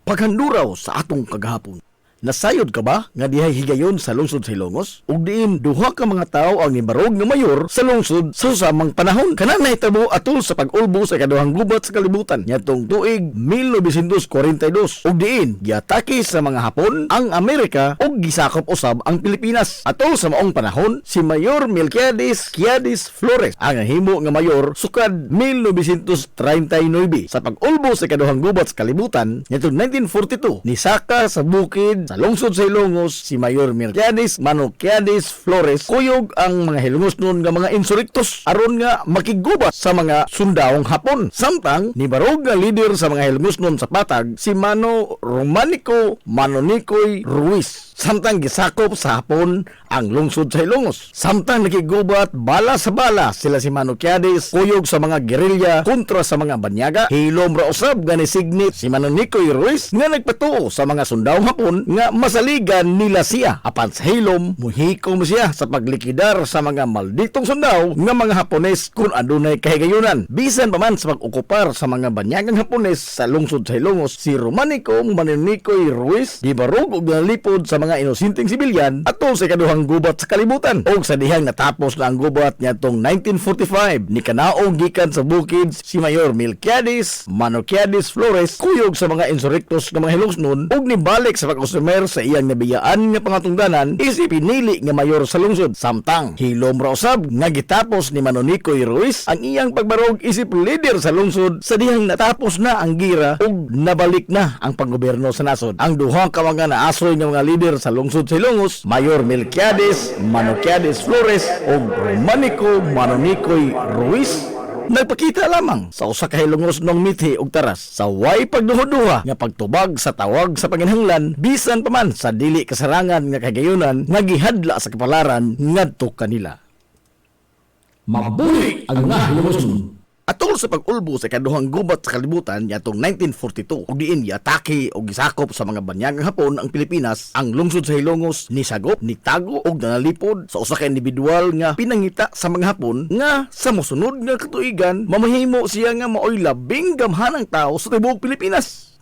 Paghanduraw sa atong kagahapon. Nasayod ka ba nga dihay higayon sa lungsod sa Ilongos? Ug diin duha ka mga tawo ang nibarog nga mayor sa lungsod sa susamang panahon. Kana nahitabo atol sa pag-ulbo sa ikaduhang gubat sa kalibutan ngadtong tuig 1942. Ug diin giatake sa mga Hapon ang Amerika ug gisakop usab ang Pilipinas. Atol sa maong panahon, si Mayor Melquiades Quiades Flores ang himo nga mayor sukad 1939 sa pag-ulbo sa ikaduhang gubat sa kalibutan ngadtong 1942 nisaka sa bukid sa lungsod sa Ilongos si Mayor Melquiades Quiades Flores kuyog ang mga Hilongosnon nga mga insurrektos aron nga makigubat sa mga sundawong Hapon. Samtang nibarog nga leader sa mga Hilongosnon sa patag si Mano Romanico Manonicoy Ruiz. Samtang gisakop sa Hapon ang lungsod sa Ilongos. Samtang nakigubat bala sa bala sila si Mano Quiades kuyog sa mga gerilya kontra sa mga banyaga. Hilom ra usab nga nisignit si Manonicoy Ruiz nga nagpatuo sa mga sundawong Hapon nga masaligan nila siya. Apan sa hilom, muhikom siya sa paglikidar sa mga malditong sundaw nga mga Hapones kung adunay kahigayunan. Bisan pa man sa pag-okupar sa mga banyagang Hapones sa lungsod sa Ilongos, si Romanico Manonicoy Ruiz gibarog og nalipod sa mga inosenteng sibilyan atol sa ikaduhang gubat sa kalibutan. Og sa dihang natapos na ang gubat niadtong 1945 ni kanaog gikan sa bukid si Mayor Melquiades Quiades Flores kuyog sa mga insurrektos nga mga Hilongosnon og nibalik sa pag-usumer sa iyang nabiyaan nga pangatungdanan isip pinili nga mayor sa lungsod. Samtang hilom ra usab nga gitapos ni Manonicoy Ruiz ang iyang pagbarog isip leader sa lungsod sa dihang natapos na ang gira ug nabalik na ang panggobyerno sa nasod. Ang duha ka mga naasoy nga mga leader sa lungsod sa Ilongos, Mayor Melquiades Quiades Flores ug Romanico Manonicoy Ruiz, nagpakita lamang sa usa ka Hilongosnong mithi ug taras sa way pagduha-duha nga pagtubag sa tawag sa panginahanglan bisan pa man sa dili kasarangan nga kagayunan nga gihadla sa kapalaran ngadto kanila. Mabuhi ang mga Hilongosnon. Atol sa pag-ulbo sa ikaduhang gubat sa kalibutan yatong 1942 ug diin giatake og gisakop sa mga banyagang Hapon ang Pilipinas, ang lungsod sa Hilongos nisagop, nitago og nanalipod sa usa ka individual nga pinangita sa mga Hapon nga sa mosunod nga katuigan mamahimo siya nga maoy labing gamhanang tawo sa tibuok Pilipinas.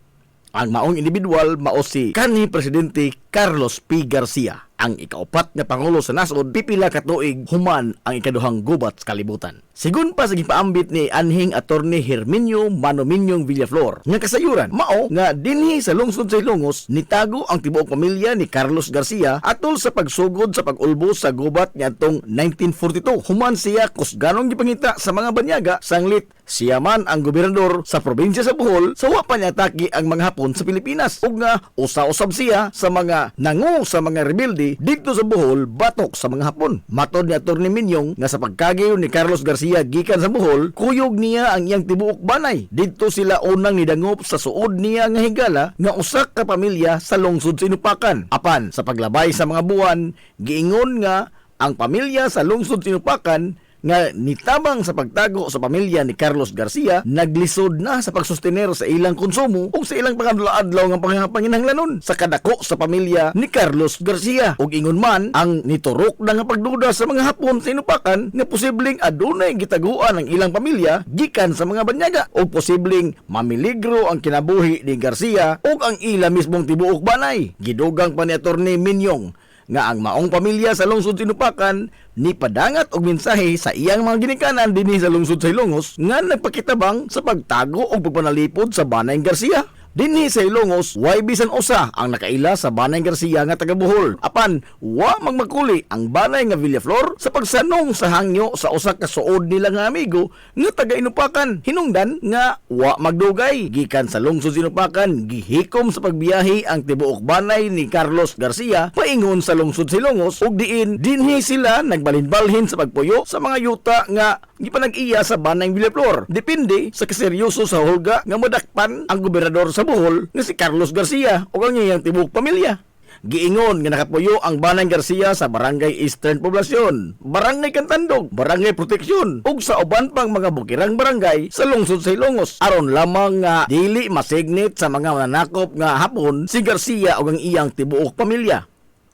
Ang maong individual mao si kanhi Presidente Carlos P. Garcia, ang ikaupat nga pangulo sa nasod pipila ka tuig human ang ikaduhang gubat sa kalibutan. Sigun pa sa gipaambit ni anhing attorney Herminio Manominyong Villaflor nga kasayuran mao nga dinhi sa lungsod sa Ilongos nitago ang tibuok pamilya ni Carlos Garcia atol sa pagsugod sa pag-ulbo sa gubat niadtong 1942. Human siya kusganong gipangita sa mga banyaga sanglit siya man ang gobernador sa probinsya sa Bohol sa wa pa niatake ang mga Hapon sa Pilipinas ug nga usa-usab siya sa mga nangu sa mga rebelde dito sa Bohol batok sa mga Hapon. Matod ni attorney Minyong nga sa pagkagiyo ni Carlos Garcia gikan sa Bohol, kuyog niya ang iyang tibuok banay. Dito sila unang nidangop sa suod niya nga higala nga usa ka pamilya sa lungsod sa Inupakan. Apan sa paglabay sa mga buwan, giingon nga ang pamilya sa lungsod sa Inupakan nga nitabang sa pagtago sa pamilya ni Carlos Garcia, naglisod na sa pagsustener sa ilang konsumo o sa ilang pangadlaw-adlaw nga panginahanglanon sa kadako sa pamilya ni Carlos Garcia. Ug ingon man ang niturok na nga pagduda sa mga Hapon sa Inupakan nga posibleng adunay gitaguan ang ilang pamilya gikan sa mga banyaga o posibleng mamiligro ang kinabuhi ni Garcia o ang ila mismong tibuok banay. Gidugang pa ni attorney Minyong nga ang maong pamilya sa lungsod sa Inupakan ni padangat og mensahe sa iyang mga ginikanan dinhi sa lungsod sa Ilongos nga nagpakitabang sa pagtago og pagpanalipod sa Banay Garcia. Dinhi sa Ilongos, way bisan usa ang nakaila sa Banay Garcia nga taga Bohol. Apan, wa magmakuli ang Banay nga Villaflor sa pagsanong sa hangyo sa usa ka suod nila nga amigo nga taga Inupakan. Hinungdan nga wa magdugay. Gikan sa lungsod sa Inupakan, gihikom sa pagbiyahe ang tibuok Banay ni Carlos Garcia paingon sa lungsod sa Ilongos ug diin dinhi sila nagbalinbalhin sa pagpuyo sa mga yuta nga gipanag-iya sa Banay Villaflor. Depende sa kaseryoso sa hulga nga madakpan ang gobernador sa Bohol nga si Carlos Garcia o ang iyang tibuok pamilya. Giingon nga nakapuyo ang Banay Garcia sa Barangay Eastern Poblacion, Barangay Cantandog, Barangay Proteksyon ug sa uban pang mga bukirang barangay sa lungsod sa Ilongos aron lamang nga dili masignit sa mga mananakop nga Hapon si Garcia o ang iyang tibuok pamilya.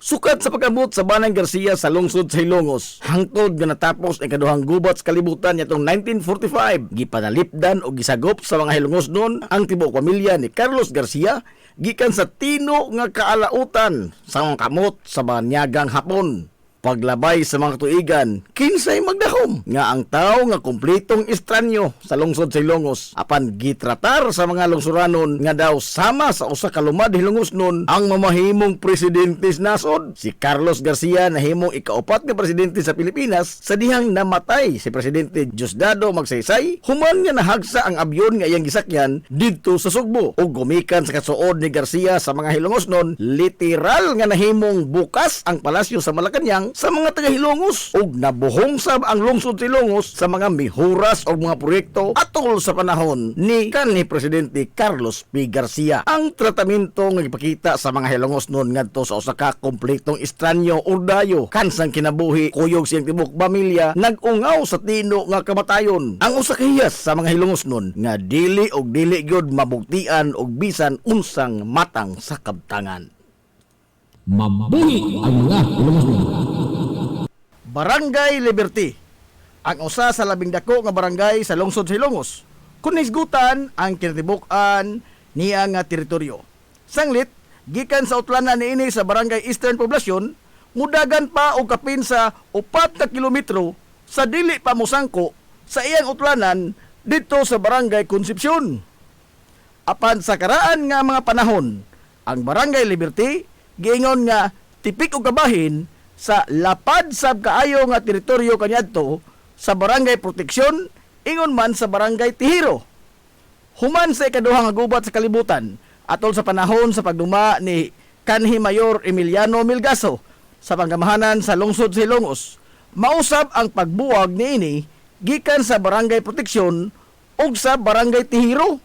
Sukad sa pag-abot sa Banang Garcia sa lungsod sa Hilongos, hangtod nga natapos ang kaduhang gubat sa kalibutan nitong 1945, gipanalipdan o gisagop sa mga Hilongos noon ang tibuok pamilya ni Carlos Garcia gikan sa tino nga kaalautan sa mga kamot sa banyagang Hapon. Paglabay sa mga tuigan, kinsay magdahom nga ang tao nga kumpletong estranyo sa lungsod sa Hilongos apan gitratar sa mga lungsuranon nga daw sama sa usa ka lumad Hilongos nun ang mamahimong presidente sa nasod. Si Carlos Garcia nahimong ikaapat nga presidente sa Pilipinas sa dihang namatay si Presidente Diosdado Magsaysay human nga nahagsa ang abyon nga iyang gisakyan didto sa Sugbo ug gumikan sa kasuod ni Garcia sa mga Hilongos nun literal nga nahimong bukas ang palasyo sa Malacañang sa mga taga-Hilongos ug nabuhong sab ang lungsod sa Hilongos sa mga mihuras o mga proyekto atol sa panahon ni kanhi Presidente Carlos P. Garcia. Ang tratamento nga ipakita sa mga Hilongos noon ngadto sa usa ka kompletong estranyo urdayo kansang kinabuhi kuyog siyang tibok pamilya nag-ungaw sa tino nga kamatayon. Ang usa ka hiyas sa mga Hilongos noon nga dili gyud mabugtian og bisan unsang matang sa kabtangan. Mabuhi ang mga Hilongos. Barangay Liberty, ang usa sa labing dako nga barangay sa lungsod sa Hilongos, kun hisgutan ang kinatibuk-an niya nga teritoryo. Sanglit, gikan sa utlanan niini sa barangay Eastern Poblacion, mudagan pa og kapin sa 4 ka kilometro sa dili pa mosangko sa iyang utlanan dito sa barangay Concepcion. Apan sa karaan nga mga panahon, ang barangay Liberty giingon nga tipik og kabahin sa lapad sab kaayo nga teritoryo kaniadto sa barangay Proteksyon ingon man sa barangay Tihiro. Human sa ikaduha nga gubat sa kalibutan atol sa panahon sa pagduma ni kanhi Mayor Emiliano Milgaso sa panggamahanan sa lungsod sa Hilongos, mausab ang pagbuwag niini gikan sa barangay Proteksyon ug sa barangay Tihiro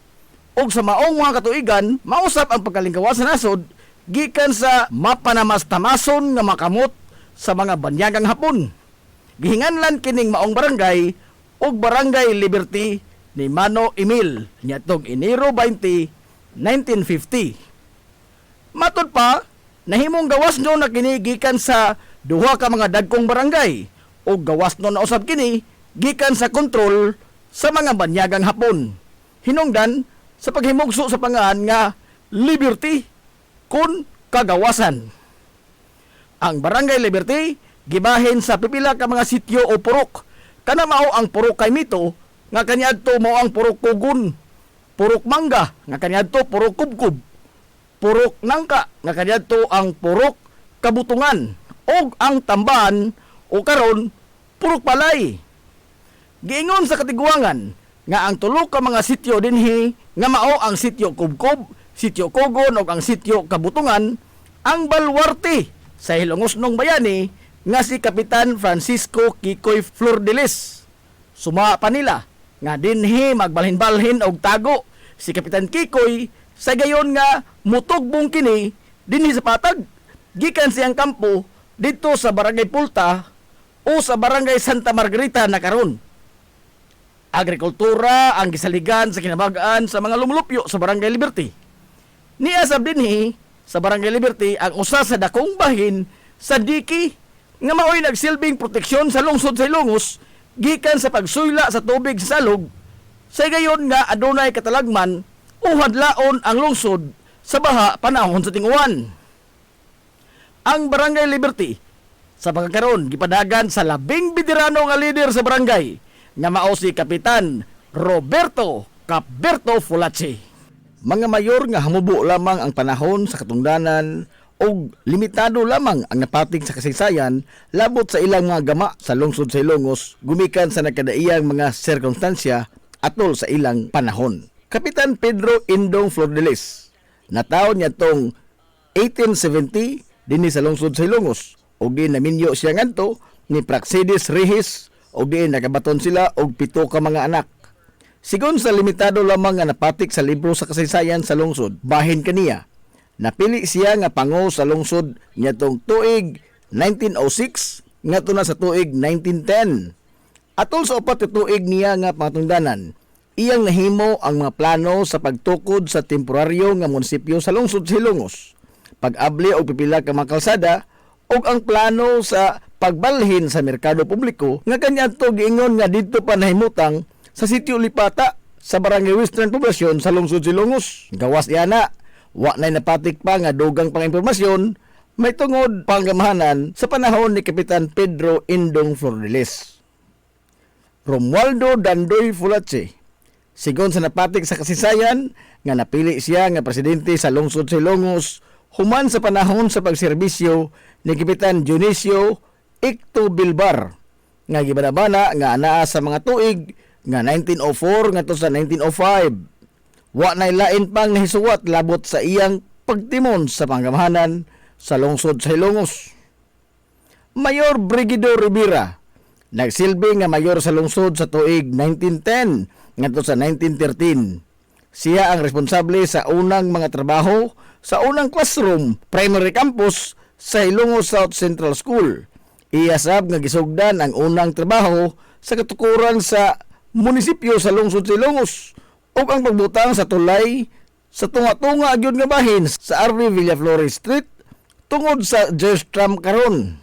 ug sa maong mga katuigan mausab ang pagkalingkawas sa nasod gikan sa mapanamas-tamason nga makamot sa mga banyagang Hapon. Gihinganlan kining maong barangay ug Barangay Liberty ni Mano Emil niadtong Enero 20, 1950. Matod pa, nahimong gawas no na kini gikan sa duha ka mga dagkong barangay ug gawas no na usab kini gikan sa kontrol sa mga banyagang Hapon. Hinungdan sa paghimugso sa pangan nga Liberty kun kagawasan. Ang Barangay Liberty gibahin sa pipila ka mga sityo o purok. Kana mao ang purok kay Mito nga kaniadto mao ang purok Kugun, purok Mangga nga kaniadto purok Kubkub, purok Nangka nga kaniadto ang purok Kabutungan ug ang Tamban o karon purok Palay. Giingon sa katiguangan nga ang tulo ka mga sityo dinhi nga mao ang sityo Kubkub, sityo Kugon ug ang sityo Kabutungan ang balwarte sa Hilongos nung bayani nga si Kapitan Francisco Kikoy Flordelis. Suma pa nila nga dinhi magbalhin-balhin og tago si Kapitan Kikoy sa gayon nga mutugbong kini dinhi sa patag gikan siyang kampo dito sa Barangay Pulta o sa Barangay Santa Margarita na karon. Agrikultura ang gisaligan sa kinabag-an sa mga lumulupyo sa Barangay Liberty. Niasab dinhi sa Barangay Liberty ang usa sa dakong bahin sa diki nga mao'y nagsilbing proteksyon sa lungsod sa Hilongos gikan sa pagsuyla sa tubig sa salog sa gayon nga adunay katalagman o hadlaon ang lungsod sa baha panahon sa tinguan. Ang Barangay Liberty sa pagkakaroon gipadagan sa labing veterano nga leader sa barangay nga mao si Kapitan Roberto Capberto Fulacci. Mga mayor nga hamubo lamang ang panahon sa katungdanan o limitado lamang ang napating sa kasaysayan labot sa ilang mga gama sa lungsod sa Hilongos gumikan sa nakadaiyang mga sirkunstansya atol sa ilang panahon. Kapitan Pedro Indong Flordelis, nataon niya tong 1870 dinhi sa lungsod sa Hilongos og di naminyo siya ngadto ni Praxedis Rehis og di nakabaton sila og 7 ka mga anak. Sigon sa limitado lamang nga napatik sa libro sa kasaysayan sa lungsod, bahin kaniya. Napili siya nga pango sa lungsod nitong tuig 1906 ngadto na sa tuig 1910. Atol sa 4 ka tuig niya nga pangatungdanan, iyang nahimo ang mga plano sa pagtukod sa temporaryo nga munisipyo sa lungsod sa Hilongos. Pag-abli og pipila ka mga kalsada og ang plano sa pagbalhin sa merkado publiko nga kanyanto giingon nga didto pa nahimutang sa sitio Lipata sa Barangay Western Poblacion sa lungsod Silongos. Gawas yana, wa nay napatik pa nga dugang pang impormasyon may tungod panggamahanan sa panahon ni Kapitan Pedro Indong Flordelis. Romualdo Dandoy Fulache, sigon sa napatik sa kasaysayan nga napili siya nga presidente sa lungsod Silongos human sa panahon sa pagserbisyo ni Kapitan Dionisio Icto Bilbar nga gibanabana nga anaa sa mga tuig nga 1904 ngadto sa 1905. Wa nay lain pang nahisuwat labot sa iyang pagtimon sa panggamahanan sa lungsod sa Hilongos. Mayor Brigido Rivera nagsilbi nga mayor sa lungsod sa tuig 1910 ngadto sa 1913. Siya ang responsable sa unang mga trabaho sa unang classroom primary campus sa Hilongos South Central School. Iyasab nga gisugdan ang unang trabaho sa katukuran sa munisipyo sa lungsod sa Hilongos ug ang pagbutang sa tulay sa tunga-tunga gyud nga bahin sa RV Villaflores Street tungod sa Jerstram karon.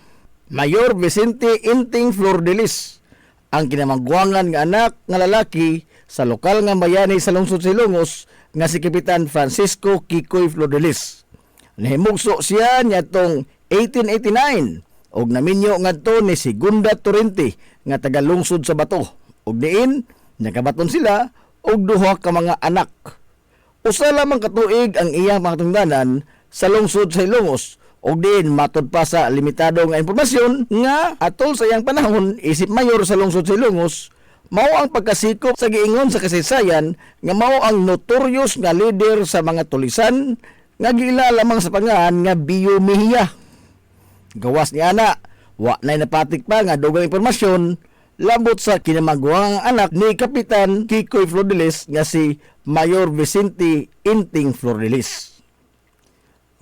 Mayor Vicente Inting Flordelis ang kinamangguangan nga anak nga lalaki sa lokal nga bayani sa lungsod sa Hilongos nga si Kapitan Francisco Kikoy Flordelis. Nahimugso siya niadtong 1889 og naminyo ngadto ni Segunda Torrente nga taga lungsod sa Bato. Og diin nakabaton sila og duha ka mga anak. Usa lamang katuig ang iyang mga tungdanan sa lungsod sa Hilongos og diin matud pa sa limitado nga impormasyon nga atol sa iyang panahon isip mayor sa lungsod sa Hilongos mao ang pagkasikop sa giingon sa kasaysayan nga mao ang notorious nga leader sa mga tulisan nga gila lamang sa pangalan nga Bio Mejia. Gawas ni ana, wa nay napatik pa nga dugang impormasyon labot sa kinamangguang anak ni Kapitan Kikoy Flordelis nga si Mayor Vicente Inting Flordelis.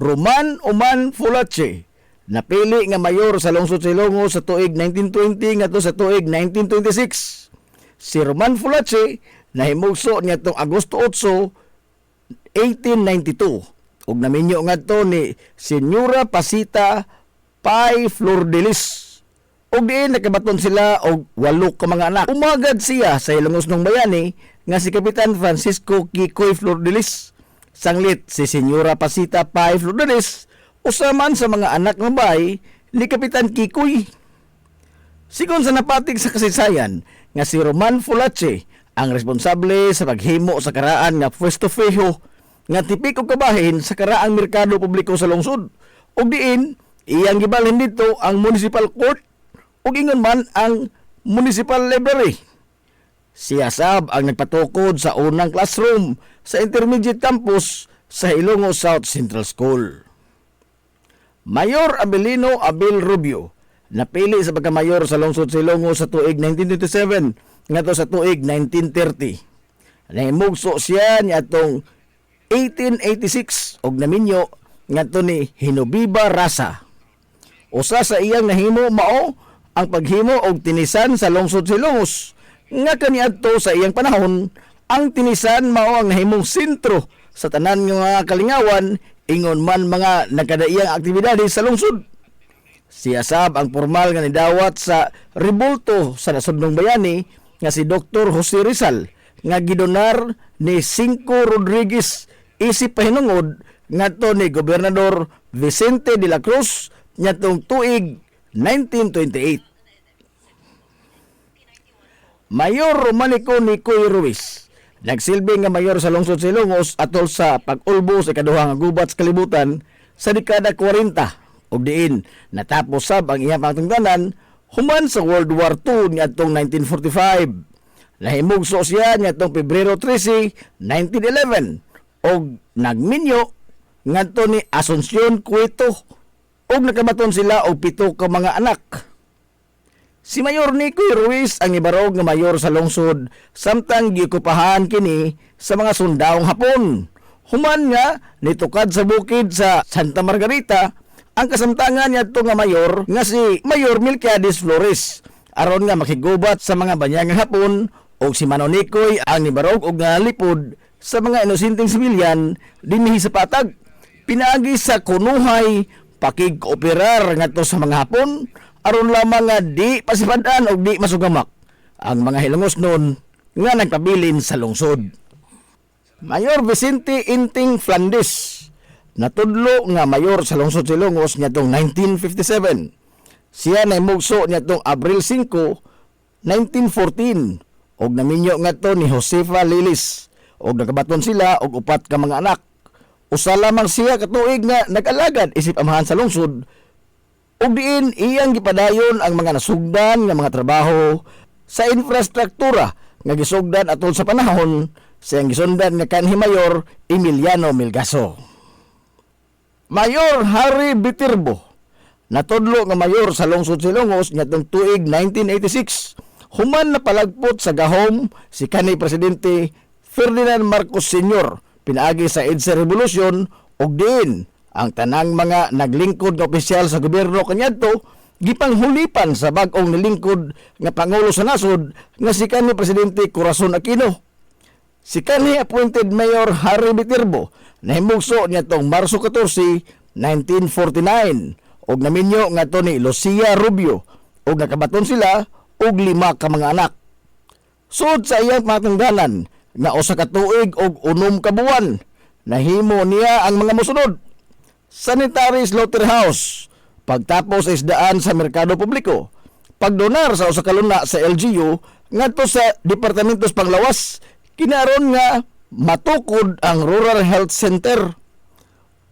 Roman Oman Fulache napili nga mayor sa lungsod sa Hilongos sa tuig 1920 ngadto sa tuig 1926. Si Roman Fulache nahimugso niadtong Agosto 8, 1892 ug naminyo ngadto ni Senyora Pasita Pai Flordelis. Og diin nakabaton sila og 8 ka mga anak. Umagad siya sa Hilongos ng bayani nga si Kapitan Francisco Kikoy Flordelis. Sanglit si Senyora Pasita Pai Flordelis usaman sa mga anak ng bahay ni Kapitan Kikoy. Sigon sa napatig sa kasaysayan nga si Roman Fulache ang responsable sa paghimo sa karaan nga pwesto fijo nga tipik og kabahin sa karaang merkado publiko sa lungsod. Og diin iyang gibalhin dito ang municipal court ug ingon man ang municipal library. Siya sab ang nagpatukod sa unang classroom sa intermediate campus sa Hilongos South Central School. Mayor Abelino Abel Rubio napili sa pagkamayor sa lungsod sa Hilongos sa tuig 1927 ngadto sa tuig 1930. Nahimugso siya niadtong 1886 og naminyo ngadto ni Hinobiba Rasa. Usa sa iyang nahimo mao ang paghimo og tinisan sa lungsod sa Hilongos nga kaniadto sa iyang panahon ang tinisan mao ang nahimong sentro sa tanan nga kalingawan ingon man mga nagkadaiyang aktibidades sa lungsod. Siya sab ang formal nga nidawat sa rebulto sa nasudnong bayani nga si Dr. Jose Rizal nga gidonar ni Cinco Rodriguez isip pahinungod ngadto ni Gobernador Vicente de la Cruz ngadtong tuig 1928. Mayor Romanico Nicoy Ruiz nagsilbi nga mayor sa lungsod sa Hilongos atol sa pag-ulbo sa ikaduha nga gubat sa kalibutan sa dekada 40 ug diin natapos sab ang iyang pangtungdanan human sa World War II niadtong 1945. Nahimugso siya niadtong Pebrero 13, 1911 ug nagminyo ngadto ni Asuncion Cueto ug nakabaton sila og 7 ka mga anak. Si Mayor Nicoy Ruiz ang ibarog nga mayor sa lungsod samtang gikupahan kini sa mga sundawong Hapon. Human nga nitukad sa bukid sa Santa Margarita ang kasamtangan niadto nga mayor nga si Mayor Melquiades Flores aron nga makigubat sa mga banyangang Hapon ug si Manong Nicoy ang nibarog og nalipod sa mga inosenteng sibilyan dinhi sa patag pinaagi sa kunuhay pakig-kooperar ngadto sa mga Hapon aron lamang nga di pasipadan og di masugamak ang mga Hilongos noon nga nagpabilin sa lungsod. Mayor Vicente Inting Flandes natudlo nga mayor sa lungsod sa Ilongos nitong 1957. Siya nahimugso nitong Abril 5, 1914 og naminyo ngadto ni Josefa Lilis og nakabaton sila og 4 ka mga anak. Usa lamang siya katuig nga nag-alagad isip amahan sa lungsod ug diin iyang gipadayon ang mga nasugdan nga mga trabaho sa infrastruktura nga gisugdan atol sa panahon siyang gisundan nga kanhi Mayor Emiliano Melgaso. Mayor Harry Viterbo natudlo nga mayor sa lungsod sa Ilongos nitong tuig 1986. Human na palagpot sa gahom si kanhi presidente Ferdinand Marcos Sr. pinaagi sa EDSA Revolution ug diin ang tanang mga naglingkod nga opisyal sa gobyerno kaniadto gipanghulipan sa bag-ong nilingkod nga pangulo sa nasod nga si kanhi presidente Corazon Aquino. Si kanhi appointed Mayor Harry Viterbo nahimugso nitong Marso 14, 1949 og naminyo ngadto ni Lucia Rubio og nakabaton sila og 5 ka mga anak. Sud sa iyang matanggalan nga usa ka tuig og 6 ka buwan nahimo niya ang mga mosunod: sanitary slaughterhouse, pagtapos sa isdaan sa merkado publiko, pagdonar sa usa ka luna sa LGU ngadto sa Departamentos Panglawas, kinaron nga matukod ang Rural Health Center,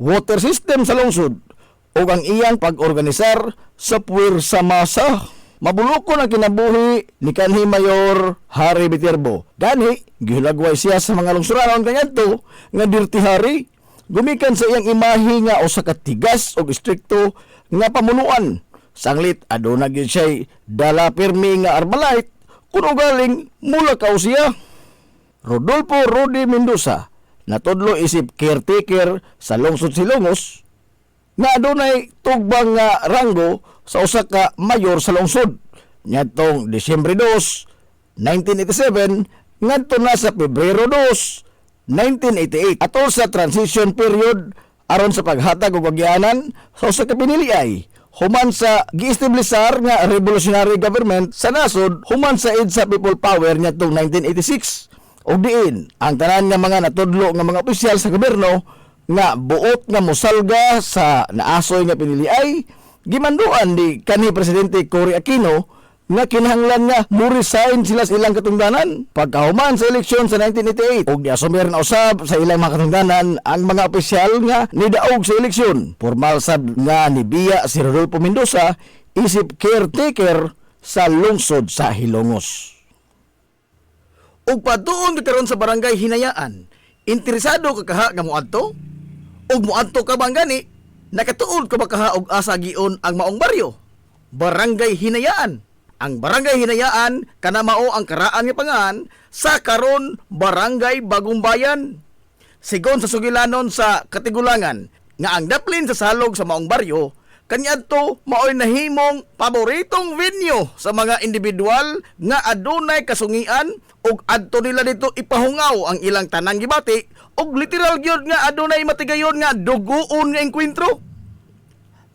water system sa lungsod ug ang iyang pag-organisar sa puwersa masa. Mabulokon ang kinabuhi ni kanhi Mayor Harry Viterbo. Gani gihulagway siya sa mga lungsuranon kaniadto nga Dirty Harry. Gumikan sa iyang imahe nga usa ka tigas ug istrikto nga pamunuan. Sanglit aduna gyud siya dala pirmi nga Armalite kun ugaling mulakaw siya. Rodolfo Rudy Mendoza natudlo isip caretaker sa lungsod Silongos nga adunay tugbang nga ranggo sa usa ka mayor sa lungsod ngadtong Disyembre 2, 1987 ngadto na sa Pebrero 2, 1988 atol sa transition period aron sa paghatag og agyanan sa usa ka piniliay human sa giestablisar nga revolutionary government sa nasod human sa EDSA People Power ngadtong 1986. Og diin ang tanan nga mga natudlo nga mga opisyal sa gobyerno nga buot nga mosalga sa naasoy nga piniliay gimanduan ni kanhi presidente Cory Aquino nga kinahanglan nga mo-resign sila sa ilang katungdanan pagkahuman sa eleksyon sa 1988 ug giasumir na usab sa ilang mga katungdanan ang mga opisyal nga nidaog sa eleksyon. Formal sab nga nibiya si Rodolfo Mendoza isip caretaker sa lungsod sa Hilongos. Ug patuon karon sa barangay Hinayaan, interesado ka kaha nga moadto? Ug moadto ka bang gani? Nakatuod ka ba kaha og asa giun ang maong baryo? Barangay Hinayaan. Ang Barangay Hinayaan kana mao ang karaan nga pangan sa karon Barangay Bagong Bayan. Sigon sa sugilanon sa Katigulangan nga ang daplin sa salog sa maong baryo kaniadto maoy nahimong paboritong venue sa mga individual nga adunay kasungian ug adto nila dito ipahungaw ang ilang tanang gibati ug literal gyud nga adunay matigayon nga duguon nga engkwentro.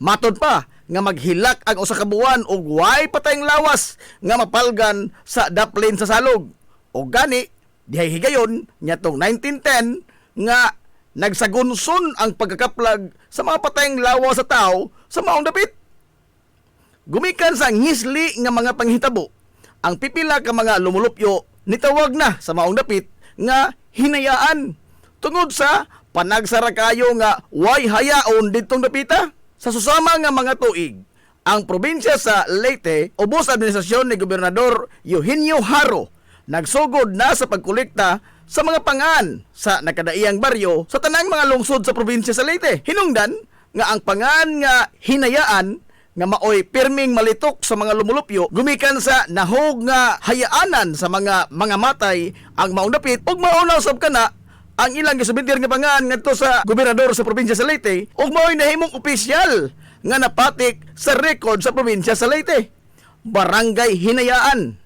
Matod pa nga maghilak ang usa ka buwan ug way patayng lawas nga mapalgan sa daplin sa salog. O gani dihay higayon nyatong 1910 nga nagsagunson ang pagkakaplag sa mga patayng lawas sa tao sa maong dapit. Gumikan sa ngisli nga mga panghitabo, ang pipila ka mga lumulupyo nitawag na sa maong dapit nga hinayaan tungod sa panagsara kayo nga way hayaon didtong dapita. Sa susama nga mga tuig, ang probinsya sa Leyte, ubos administrasyon ni Gobernador Eugenio Haro, nagsugod na sa pagkolekta sa mga pangan sa nakadaiyang baryo sa tanang mga lungsod sa probinsya sa Leyte. Hinungdan nga ang pangan nga hinayaan nga maoy pirming malitok sa mga lumulupyo gumikan sa nahog nga hayaanan sa mga matay ang maunapit ug maunaw sab kana ang ilang gisubitir nga pangan ngadto sa gobernador sa probinsya sa Leyte ug mao'y nahimong opisyal nga napatik sa record sa probinsya sa Leyte. Barangay Hinayaan.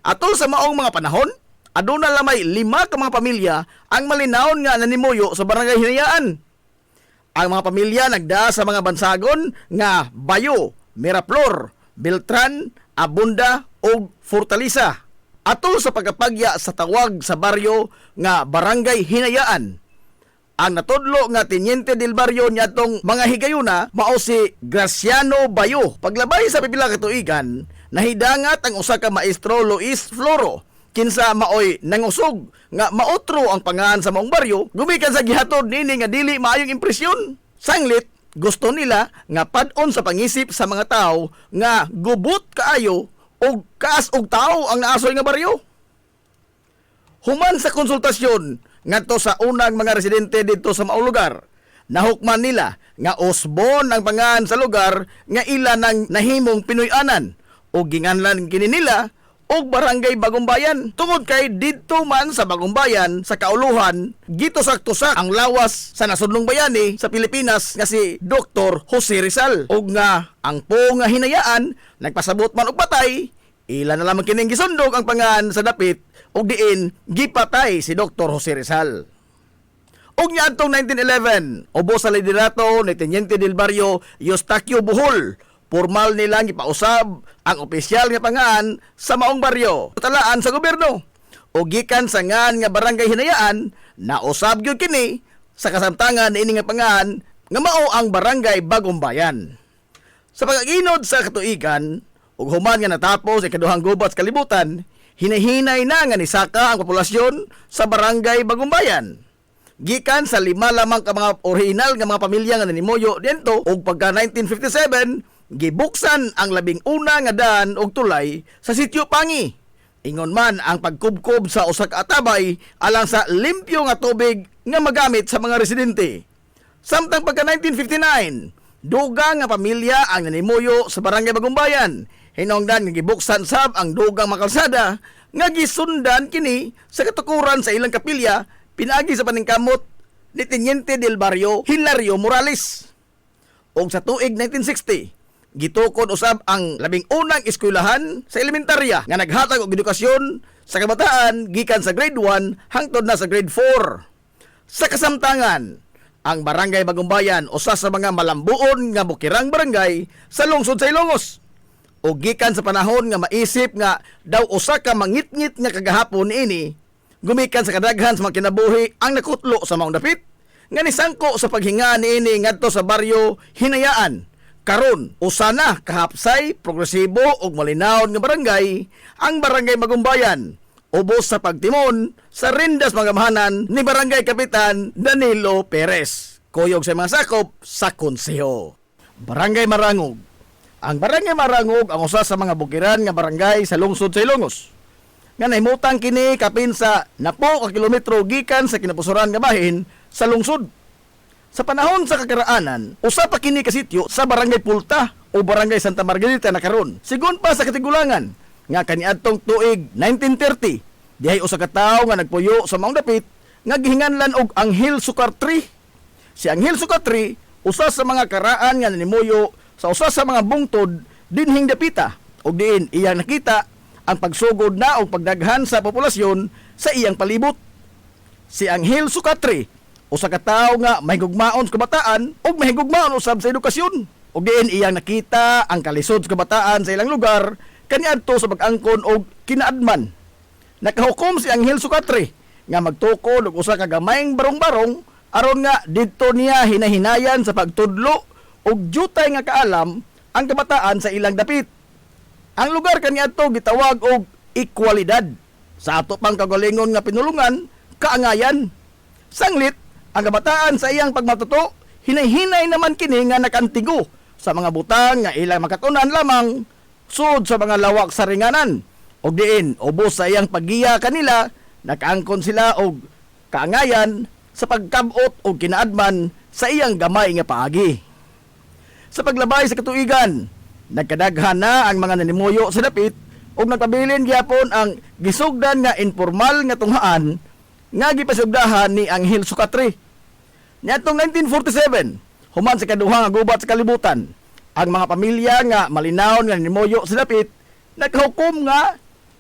Atol sa maong mga panahon, aduna lamay 5 ka mga pamilya ang malinawon nga nanimuyo sa Barangay Hinayaan. Ang mga pamilya nagda sa mga bansagon nga Bayo, Miraflor, Beltran, Abunda ug Fortaleza. Atol sa pagkapagya sa tawag sa baryo nga Barangay Hinayaan. Ang natudlo nga Teniente del Barrio niadtong mga higayuna mao si Graciano Bayo. Paglabay sa pipila ka tuigan, nahidangat ang usa ka maestro Luis Floro kinsa maoy nangusog nga maotro ang pangahan sa maong baryo gumikan sa gihatod nini nga dili maayong impresyon. Sanglit gusto nila nga pad-on sa pangisip sa mga tao nga gubot kaayo og kaas og tao ang naasoy nga baryo. Human sa konsultasyon ngadto sa unang mga residente dito sa maong lugar, nahukman nila nga Osbon ang pangahan sa lugar nga ila nang nahimong Pinoy-anan o ginganlan kini nila og Barangay Bagong Bayan. Tungod kay didto man sa Bagong Bayan sa kauluhan gito-sakto-sak ang lawas sa nasudnong bayani sa Pilipinas nga si Dr. Jose Rizal og nga ang po nga Hinayaan nagpasabot man og patay, ila na lamang kining gisundog ang pangahan sa dapit og diin gipatay si Dr. Jose Rizal. Og niadtong 1911, ubos sa liderato ni Teniente del Barrio Eustaquio Bohol, formal nilang gipausab ang opisyal nga pangahan sa maong baryo talaan sa gobyerno. O gikan sa ngan nga Barangay Hinayaan, nausab gyud kini sa kasamtangan ini nga pangahan nga mao ang Barangay Bagong Bayan. Sa pag-aginod sa katuigan, ug human nga natapos ang ikaduhang gubat sa kalibutan, hinahinay na nga nisaka ang populasyon sa Barangay Bagong Bayan. Gikan sa 5 lamang ka mga orihinal nga mga pamilya nga nanimuyo dento ug pagka 1957 gibuksan ang 11 nga daan og tulay sa Sitio Pangi. Ingon man ang pagkubkob sa usa ka atabay alang sa limpyo nga tubig nga magamit sa mga residente. Samtang pagka 1959, dugang nga pamilya ang nanimuyo sa Barangay Bagong Bayan. Hinungdan nga gibuksan sab ang dugang makalsada nga gisundan kini sa katukuran sa ilang kapilya pinagi sa paningkamot ni Teniente del Barrio Hilario Morales. Og sa tuig 1960, gitukod usab ang 11 eskwelahan sa elementarya nga naghatag og edukasyon sa kabataan gikan sa grade 1 hangtod na sa grade 4. Sa kasamtangan, ang Barangay Bagong Bayan usa sa mga malambuon nga bukirang barangay sa lungsod sa Ilongos. O gikan sa panahon nga maisip nga daw usa ka mangitngit nga kagahapon ini, gumikan sa kadaghan sa mga kinabuhi ang nakutlo sa maong dapit nga nisangko sa paghinga niini ngadto sa baryo Hinayaan. Karon usa na kahapsay, progresibo ug malinawon nga barangay ang Barangay Bagong Bayan, ubos sa pagtimon sa rindas magamahanan ni Barangay Kapitan Danilo Perez, kuyog sa mga sakop sa konseho. Barangay Marangog. Ang Barangay Marangog ang usa sa mga bukiran nga barangay sa lungsod sa Ilongos. Nga nahimutang kini kapin sa napo ka kilometro gikan sa kinapusoran nga bahin sa lungsod. Sa panahon sa kakaraanan, usa pa kini ka sityo sa Barangay Pulta o Barangay Santa Margarita na karon. Sigon pa sa katigulangan nga kaniadtong tuig 1930, dihay usa ka tawo nga nagpuyo sa maong dapit nga gihinganlan og Anghel Sukatri. Si Anghel Sukatri usa sa mga karaan nga nanimuyo sa usa sa mga bungtod dinhing dapita ug diin iyang nakita ang pagsugod na o pagdaghan sa populasyon sa iyang palibot. Si Anghel Sukatri, usa ka tawo nga mahigugmaon sa kabataan ug mahigugmaon usab sa edukasyon. Ug diin iyang nakita ang kalisod sa kabataan sa ilang lugar kaniadto sa pag-angkon og kinaadman. Nakahukom si Anghel Sukatri nga magtukod og usa ka gamayng barong-barong aron nga didto niya hinahinayan sa pagtudlo og jutay nga kaalam ang kabataan sa ilang dapit. Ang lugar kaniadto gitawag og ekwalidad. Sa ato pang kagalingon nga pinulungan, kaangayan. Sanglit, ang kabataan sa iyang pagmatuto, hinay-hinay naman kini nga nakantigo sa mga butang nga ilang makatunan lamang sud sa mga lawak sa ringanan. Og diin, ubos sa iyang paggiya kanila, nakaangkon sila og kaangayan sa pagkabot og kinaadman sa iyang gamay nga paagi. Sa paglabay sa katuigan, nagkadaghan na ang mga nanimuyo sa dapit ug nagpabilin gyapon ang gisugdan nga informal nga tunghaan nga gipasugdahan ni Anghel Sukatri. Niadtong 1947, human sa kaduha nga gubat sa kalibutan, ang mga pamilya nga malinawon nga nanimuyo sa dapit naghukom nga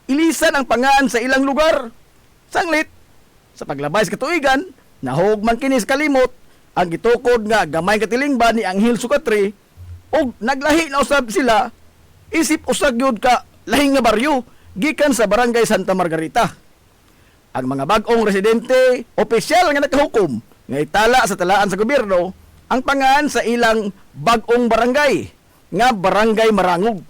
ilisan ang pangaan sa ilang lugar. Sanglit, sa paglabay sa katuigan, nahugman kini sa kalimot ang gitukod nga gamay katilingban ni Anghel Sukatri og naglahi na usab sila isip usag yun ka lahing nga baryo gikan sa barangay Santa Margarita. Ang mga bag-ong residente opisyal nga nakahukom nga itala sa talaan sa gobyerno ang pangan sa ilang bag-ong barangay nga Barangay Marangog.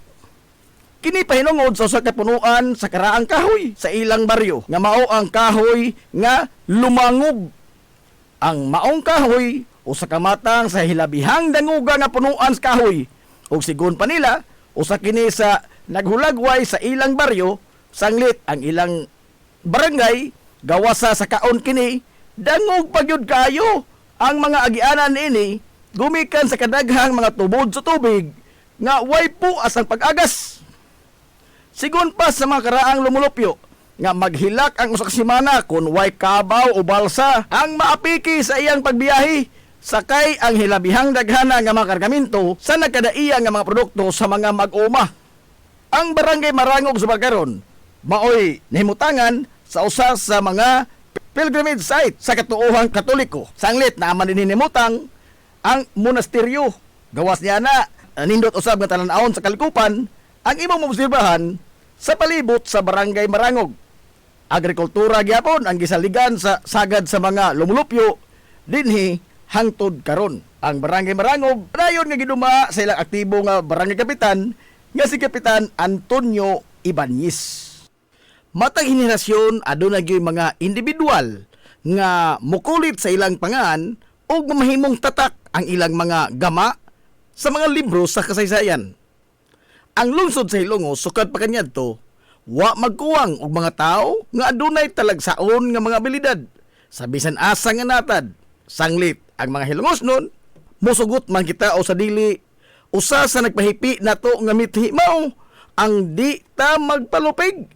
Kini pahinungod sa usa ka punuan sa karaang kahoy sa ilang baryo nga mao ang kahoy nga lumangog. Ang maong kahoy usa ka matang sa hilabihang danguga nga punuan sa kahoy ug sigon pa nila usa kini sa naghulagway sa ilang baryo sanglit ang ilang barangay gawasa sa kaon kini dangog pagyud kayo ang mga agianan ini gumikan sa kadaghang mga tubod sa tubig nga way puas ang pag-agas. Sigon pa sa mga karaang lumulupyo nga maghilak ang usa ka semana kun way kabaw o balsa ang maapiki sa iyang pagbiyahe sakay ang hilabihang daghana nga mga kargamento sa nagkadaiya nga mga produkto sa mga mag-uma. Ang Barangay Marangog sa pagkaron maoy nahimutangan sa usa sa mga pilgrimage site sa katuohang Katoliko. Sanglit na man dinhimutang ang monasteryo. Gawas niya na nindot usab nga talan-awon sa kalikupan ang imong maobserbahan sa palibot sa Barangay Marangog. Agrikultura gyapon ang gisaligan sa sagad sa mga lumulupyo dinhi hangtod karon. Ang Barangay Marangog dayon nga giduma sa ilang aktibo nga barangay kapitan nga si Kapitan Antonio Ibanez. Matag henerasyon aduna gyud mga individual nga mukulit sa ilang pangan ug mamahimong tatak ang ilang mga gama sa mga libro sa kasaysayan. Ang lungsod sa Hilongos sukad pa kaniadto wa magkuwang og mga tao nga adunay talagsaon nga mga abilidad sa bisan asa nga natad. Sanglit ang mga Hilongosnon mosugot man kita o sa dili usa sa nagpahipi nato nga mithi mao ang di ta magpalupig.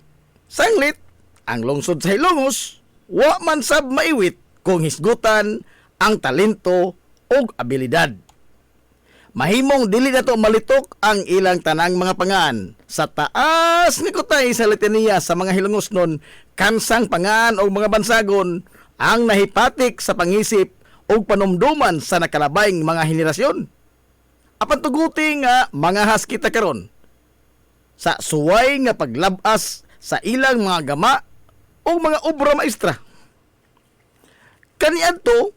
Sanglit ang lungsod sa Hilongos wa man sab maiwit kung hisgutan ang talento ug abilidad. Mahimong dili nato malitok ang ilang tanang mga pangan. Sa taas ni kutay sa litaniya sa mga Hilongosnon, kansang pangan o mga bansagon ang nahipatik sa pangisip o panumduman sa nakalabayng mga henerasyon. Apan tuguti nga mga haskita karon sa suway nga paglabas sa ilang mga gama o mga obra maestra. Kaniadto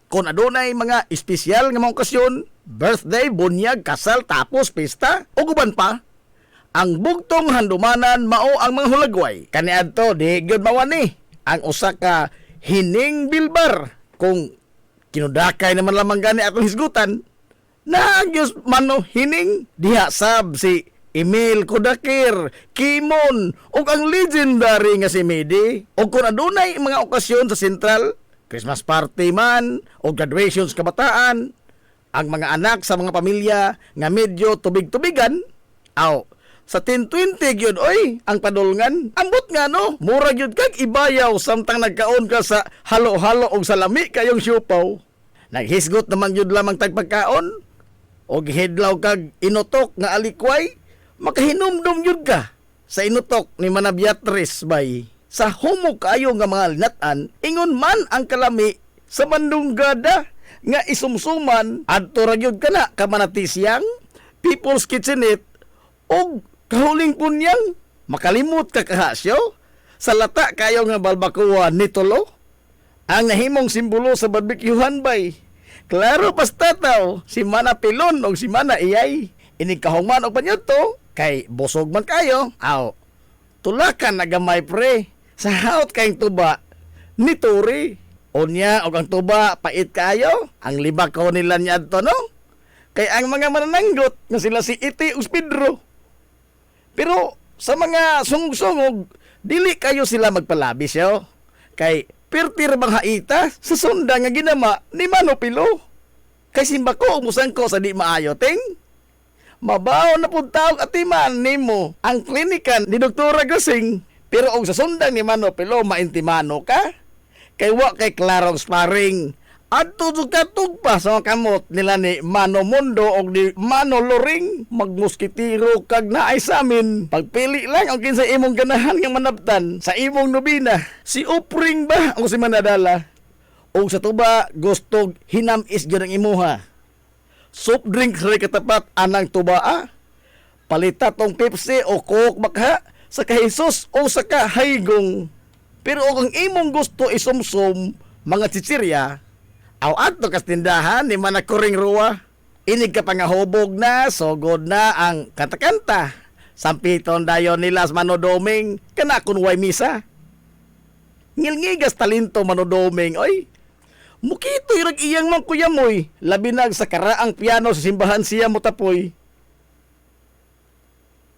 kung adunay mga espesyal nga mga okasyon, birthday, bunyag, kasal, tapos pista, o guban pa, ang bugtong handumanan mao ang mga hulagway. Kaniadto di gyud mawani ang usa ka hining bilbar kung kinudakay naman lamang gani atong hisgutan na gyud mano hining diha sab si Emil Kudakir, Kimon, ug ang legendary nga si Medi. O kung adunay mga okasyon sa Sentral, Christmas party man o graduation sa kabataan, ang mga anak sa mga pamilya nga medyo tubig-tubigan, sa 10-20 gyud oy ang padulngan. Ambot nga no, mura gyud kag ibayaw samtang nagkaon ka sa halo-halo og salami kayong siupaw. Naghisgot naman gyud lamang tagpagkaon og hidlaw kag inutok nga alikway, makahinumdum gyud ka sa inutok ni Manabiatris bay. Sa humog kayo nga mga linatan, ingon man ang kalami sa mandunggada nga isumsuman adto ra gyud kana ka Manatisyang, People's Kitchenette og kahuling punyang makalimot ka kahasyo sa lata kayo nga balbacoa ni Tolo ang nahimong simbolo sa barbecuehan bay. Klaro basta taw si Mana Pilon o si Mana Iyay inig kahungman og panyoto kay busog man kayo. Tulakan na gamay pre sa haot kayong tuba ni Turi. Unya og ang tuba pait kayo ang libak ko nila niya adto no kay ang mga manananggot nga sila si Iti ug Pedro. Pero sa mga sungog-sungog dili kayo sila magpalabis yo kay pirtir bang haita sa sunda nga ginama ni Manopilo kay simba ko umusan ko sa di maayo ting mabaw na pud tawag atiman nimo ang klinikan ni Doktora Gasing. Pero og sa sundang ni Manopilo maintimano ka kay wa kay klarong sparring adto katug pa sa kamot nila ni Mano Mundo og ni Mano Loring magmuskitiro kag naay sa amin pagpili lang ang kinsa imong ganahan nga manabtan sa imong nobina si Upring ba o si Manadala O sa tuba, gusto hinamis yun ang imuha. Soft drink rin katapat anang tuba palita tong Pepsi o Coke makha sa kahisos o sa kahaygong. Pero kung imong gusto isumsum mga chichirya, aw ato kas tindahan ni manakuring ruwa. Inig ka pangahubog na, sogod na ang kanta-kanta. Sampiton dayon nila manodoming, kana kunway misa. Ngilngigas talento manodoming, oy. Mukito irag iyang mang kuyamoy, labinag sa karaang piano sa simbahan siya mutapoy.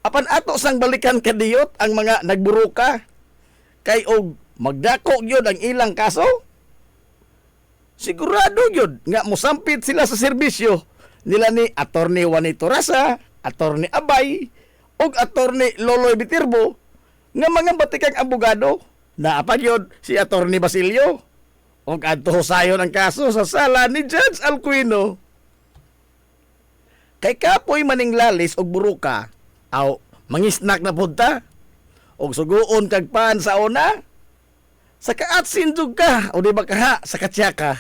Apan ato sang balikan kadiyot ang mga nagburuka. Kay og magdako gyud ang ilang kaso. Sigurado gyud nga mosampit sila sa serbisyo nila ni Attorney Juanito Rasa, Attorney Abay, ug Attorney Loloy Bitirbo nga mga batikang abogado na apagyod si Attorney Basilio ug adto husayon ang kaso sa sala ni Judge Alcuino. Kay kapoy maning lalis og buruka, aw mangisnak na punta og suguon kag pan sa una sa kaatsin jud ka o di ba kaha sa katsaka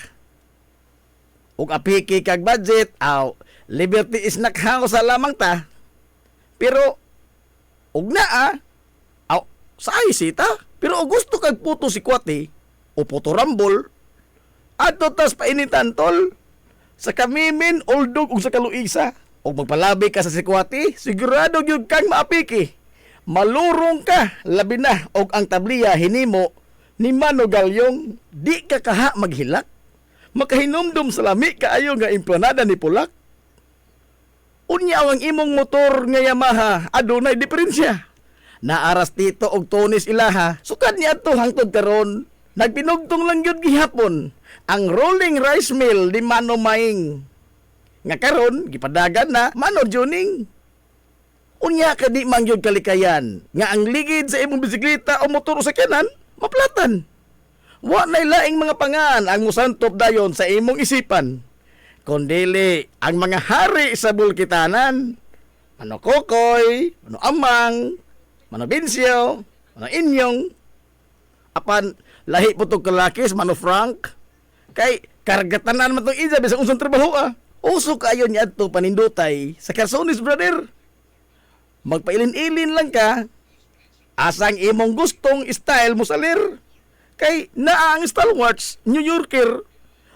ug apiki kag budget aw liberty is nakhaw sa lamang ta pero ug naa aw sa sita pero og gusto kag puto si kwati o puto rambol adto tas painitan tol sa kamimin oldog ug sa kaluisa ug magpalabi ka sa sikwati sigurado gyud kang maapiki malurong ka labi na og ang tabliya hinimo ni Mano Galyong di ka kaha maghilak makahinumdum sa lami kaayo nga implanada ni Pulak unya ang imong motor nga Yamaha adunay diferensya naaras dito og tunis ilaha sukad niya to hangtod karon nagpinugtong lang gyud gihapon ang rolling rice mill ni Mano Maing nga karon gipadagan na Mano Juning. Unya ka di man gyud kalikayan nga ang ligid sa imong bisikleta o motor o sakyanan maplatan. Wa nay laing mga pangan ang musantop dayon sa imong isipan. Kundili ang mga hari sa bulkitanan, Mano Kokoy, Mano Amang, Mano Binsyo, Mano Inyong, apan lahi po itong kalakis, Mano Frank, kay kargatanan man itong isa bisang unsang trabaho Uso kayo niya ito panindutay sa Carsonis, brother. Magpailin-ilin lang ka, asang imong gustong style mo salir. Kay naa ang stalwarts, New Yorker,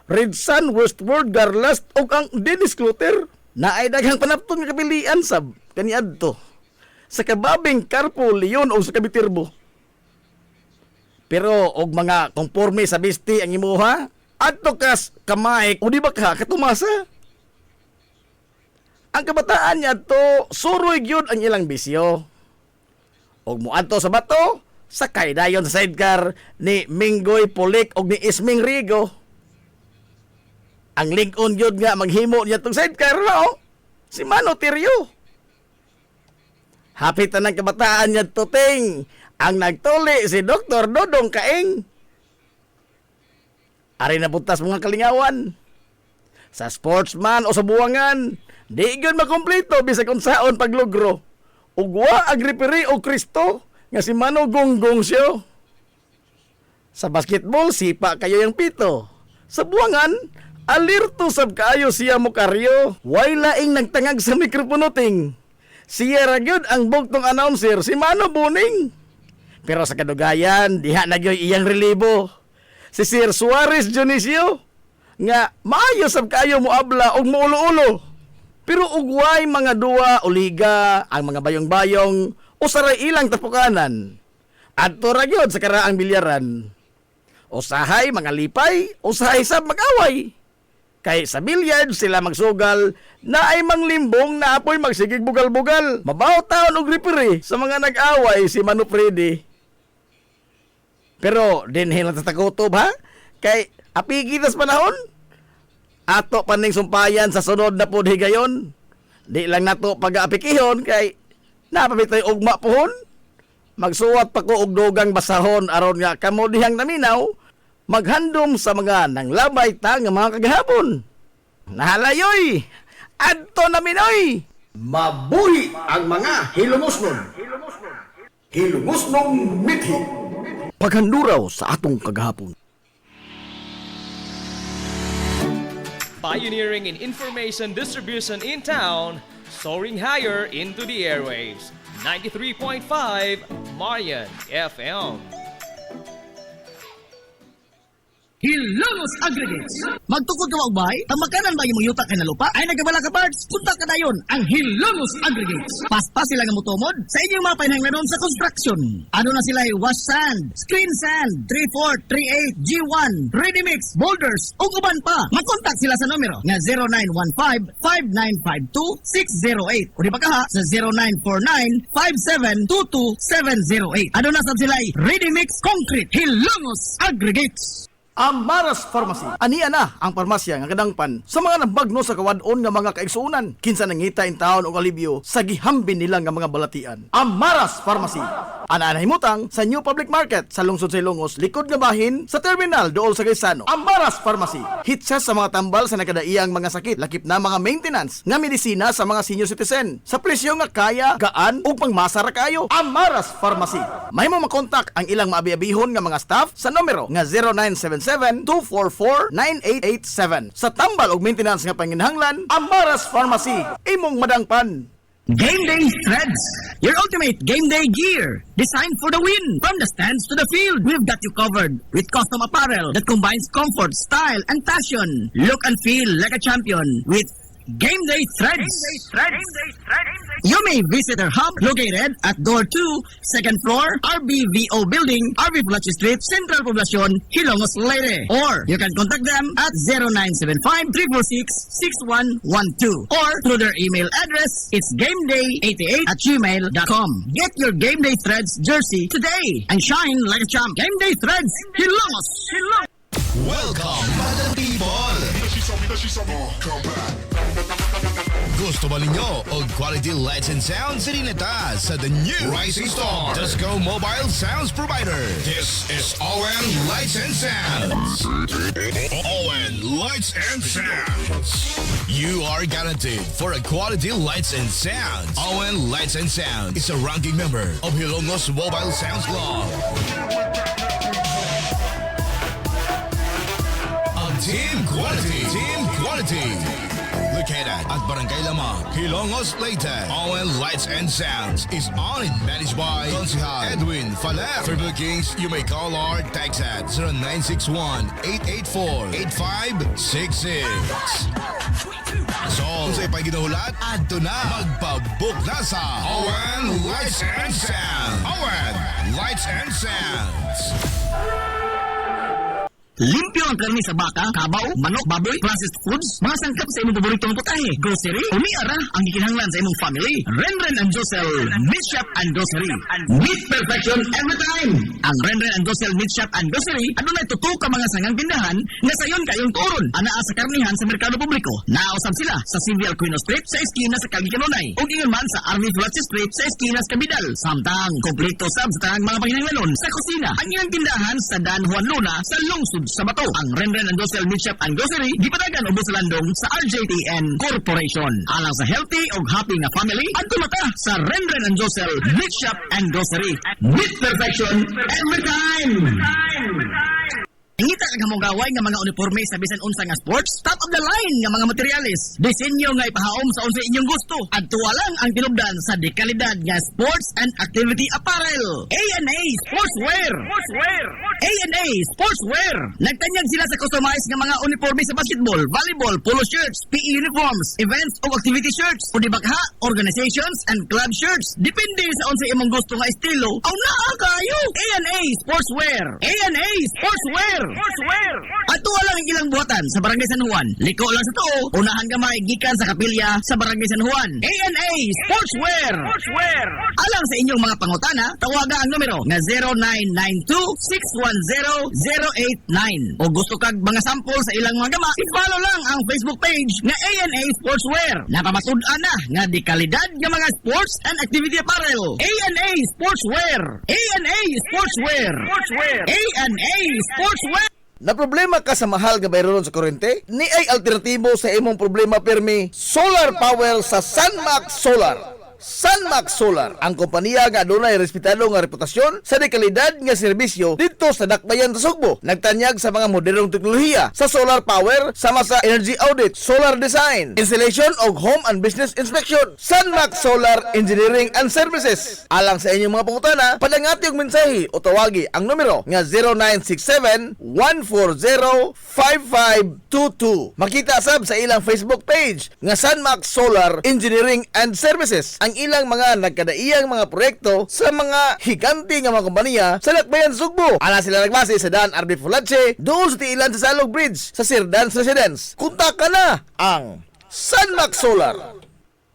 Red Sun, Westward, Garlast, o ang Dennis Clutter. Na ay daghang panapton nga kapilian sab, kaniadto. Sa kababing Carpo, Leon, o sa Kabitirbo. Pero, og mga konforme sa bisti ang imuha, adto kas kamay, o di ba ka, katumasa? Ang kabataan niya to, suroy gyud ang ilang bisyo. Og muadto sa bato, sakay dayon sa sidecar ni Minggoy Pulik og ni Isming Rigo. Ang Lincoln gyud nga maghimo niya tong sidecar no? Si Mano Tirio. Hapit na ng kabataan niya to ting, ang nagtuli si Dr. Dodong Kaing. Ari na butas mga kalingawan. Sa sportsman o sa buwangan, di gyud makompleto bisag unsaon paglugro. Ugwa ang referee o Kristo nga si Mano Gonggong siyo. Sa basketball, sipa kayo yung pito. Sa buwangan, alirto sab kaayo siya mo karyo. Way laing nagtangag sa mikroponoting. Siya ragyod ang bugtong announcer, si Mano Buning. Pero sa kadugayan, diha na gyoy iyang relibo. Si Sir Suarez Dionisio, nga maayo sab kaayo mo abla og muulo-ulo. Pero ugway mga duwa o liga ang mga bayong-bayong o saray ilang tapukanan. Adto ra gyud sa karaang bilyaran. Usahay mga lipay, usahay sab mag-away. Kay sa bilyard sila magsugal na ay manglimbong na apoy magsigig bugal-bugal. Mabaw taon og referee sa mga nag-away si Mano Freddy. Pero dinhi lang tatakotob ha? Kay apigitas panahon. Ato paning sumpayan sa sunod na pod higayon. Di lang nato pag-aapikihon kay napabitay ugma pohon. Magsuwat pa ko og dugang basahon aron nga kamo dihang naminaw maghandom sa mga nanglabay ta nga mga kagahapon. Nahalayoy, adto naminoy. Mabuhi ang mga hilumosnon. Hilumosnong mithi. Paghanduraw sa atong kagahapon. pioneering in information distribution in town, soaring higher into the airwaves. 93.5 Marian FM. Hilongos Aggregates. Magtukod ka magbay, ang makanan ba yung yuta kay na lupa? Ay nagabala ka parts, punta ka dayon ang Hilongos Aggregates. Paspas sila nga mutumod sa inyong mga panahanglanon sa construction. Ano na sila wash sand, screen sand, 3-4, 3-8, G1, ready mix, boulders, ug uban pa. Mag-contact sila sa numero nga 0915-5952-608 o di ba kaha sa 0949-5722-708. Ano na sab sila ready mix concrete Hilongos Aggregates. Amaras Pharmacy. Aniya na ang parmasya nga kadangpan sa mga nabagno sa kawadon nga mga kaigsuunan. Kinsa nangita in taon og alibyo sa gihambin nila nga mga balatian. Amaras Pharmacy. Ana himutang sa New Public Market sa lungsod sa Ilongos, likod nga bahin sa terminal dool sa Gaisano. Amaras Pharmacy. Hitsa sa mga tambal sa nakadaiyang mga sakit, lakip na mga maintenance nga medisina sa mga senior citizen. Sa presyo nga kaya, gaan ug pangmasara kayo. Amaras Pharmacy. May mo makontak ang ilang maabi-abihon nga mga staff sa numero nga 0977-244-9887. Sa tambal ug maintenance nga panginahanglan, Amaras Pharmacy. Imong madangpan. Game Day Threads, your ultimate game day gear, designed for the win. From the stands to the field, we've got you covered with custom apparel that combines comfort, style, and passion. Look and feel like a champion with Game Day Threads. You may visit our hub located at Door 2, second floor, RBVO Building, RB Fletcher Street, Central Poblacion, Hilongos, Leyte. Or you can contact them at 0975-346-6112 or through their email address, it's gameday88@gmail.com. Get your Game Day Threads jersey today and shine like a champ. Game Day Threads, Hilongos. Welcome, mga people! Gusto ba ninyo og quality lights and sounds sinita sa the new Rising Star Disco Mobile Sounds Provider? This is ON Lights and Sounds. ON Lights and Sounds. You are guaranteed for a quality lights and sounds. ON Lights and Sounds is a ranking member of Hilongos Mobile Sounds Club. Team Quality. Located at Barangay Lamang, Hilongos, Leyte. ON Lights and Sounds is owned and managed by Consihal Edwin Falef. For bookings, you may call or text at 0961-884-8566. So, kung sa'yo pa'y ginahulat, adto na. Magpabook na sa ON Lights and Sounds. ON Lights and Sounds. Limpyo ang karni sa baka, kabaw, manok, baboy, processed foods, mga sangkap sa imong paboritong putahe, grocery, umiara ang gikinahanglan sa imong family. Renren and Josel Meat Shop and Grocery. Meat perfection every time. Ang Renren and Josel Meat Shop and Grocery, ano na tutok ka mga sangang tindahan nga sayon kayong turon. Anaa sa karnihan sa merkado publiko. Nausab sila sa Civil Quino Street sa eskina sa Kalgikanonay. O ingon man sa RV Fletcher Street sa eskina sa Kabidal. Samtang, kompleto sab sa tanang mga panginahanglanon sa kusina. Ang ilang tindahan sa Dan Juan Luna sa lungsod sa Bato. Ang Renren and Josel Meat Shop and Grocery gipadagan ubos sa landong sa RJTN Corporation. Alang sa healthy o happy nga family, adto mata sa Renren and Josel Meat Shop and Grocery. Meat perfection every time. Ngita kag hamugaway nga mga uniforme sa bisan unsa nga sports, top of the line nga mga materials. Disenyo nga ipahaom sa unsa inyong gusto. Adto lang ang tinubdan sa dekalidad nga sports and activity apparel. A&A Sportswear. A&A Sportswear. Nagtanyag sila sa customized nga mga uniforme sa basketball, volleyball, polo shirts, PE uniforms, events o activity shirts, o dibagha, organizations and club shirts. Depende sa unsa imong gusto nga estilo. Aw naa kayo. A&A Sportswear. A&A Sportswear. Ato lang ang ilang buhatan sa Barangay San Juan. Liko lang sa tuo, unahan gamay gikan sa kapilya sa Barangay San Juan. A&A Sportswear. Alang sa inyong mga pangutana, tawaga ang numero nga 0992-610-089. O gusto kag mga sample sa ilang mga gama, i-follow lang ang Facebook page nga A&A Sportswear. Napamasud-an na nga di kalidad nga mga sports and activity apparel. A&A Sportswear. A&A Sportswear. A&A Sportswear. Na problema ka sa mahal nga bayranon sa kuryente? Ni ay alternatibo sa imong problema permi, solar power sa Sunmax Solar. Sunmax Solar, ang kompanya nga adunay respetado nga reputasyon sa dekalidad nga serbisyo dito sa Dakbayan sa Sugbo. Nagtanyag sa mga modernong teknolohiya sa solar power sama sa energy audit, solar design, installation og home and business inspection. Sunmax Solar Engineering and Services. Alang sa inyong mga pangutana, padangati og mensahe o tawagi ang numero nga 0967-140-5522. Makita sab sa ilang Facebook page nga Sunmax Solar Engineering and Services ang ilang mga nagkadaiyang mga proyekto sa mga higanti nga mga kompanya sa Dakbayan Sugbo. Ana sila nagbase sa Dan RB Fulache, doon sa tiilan sa Salog Bridge sa Sirdans Residence. Kontak na ang Sunmax Solar.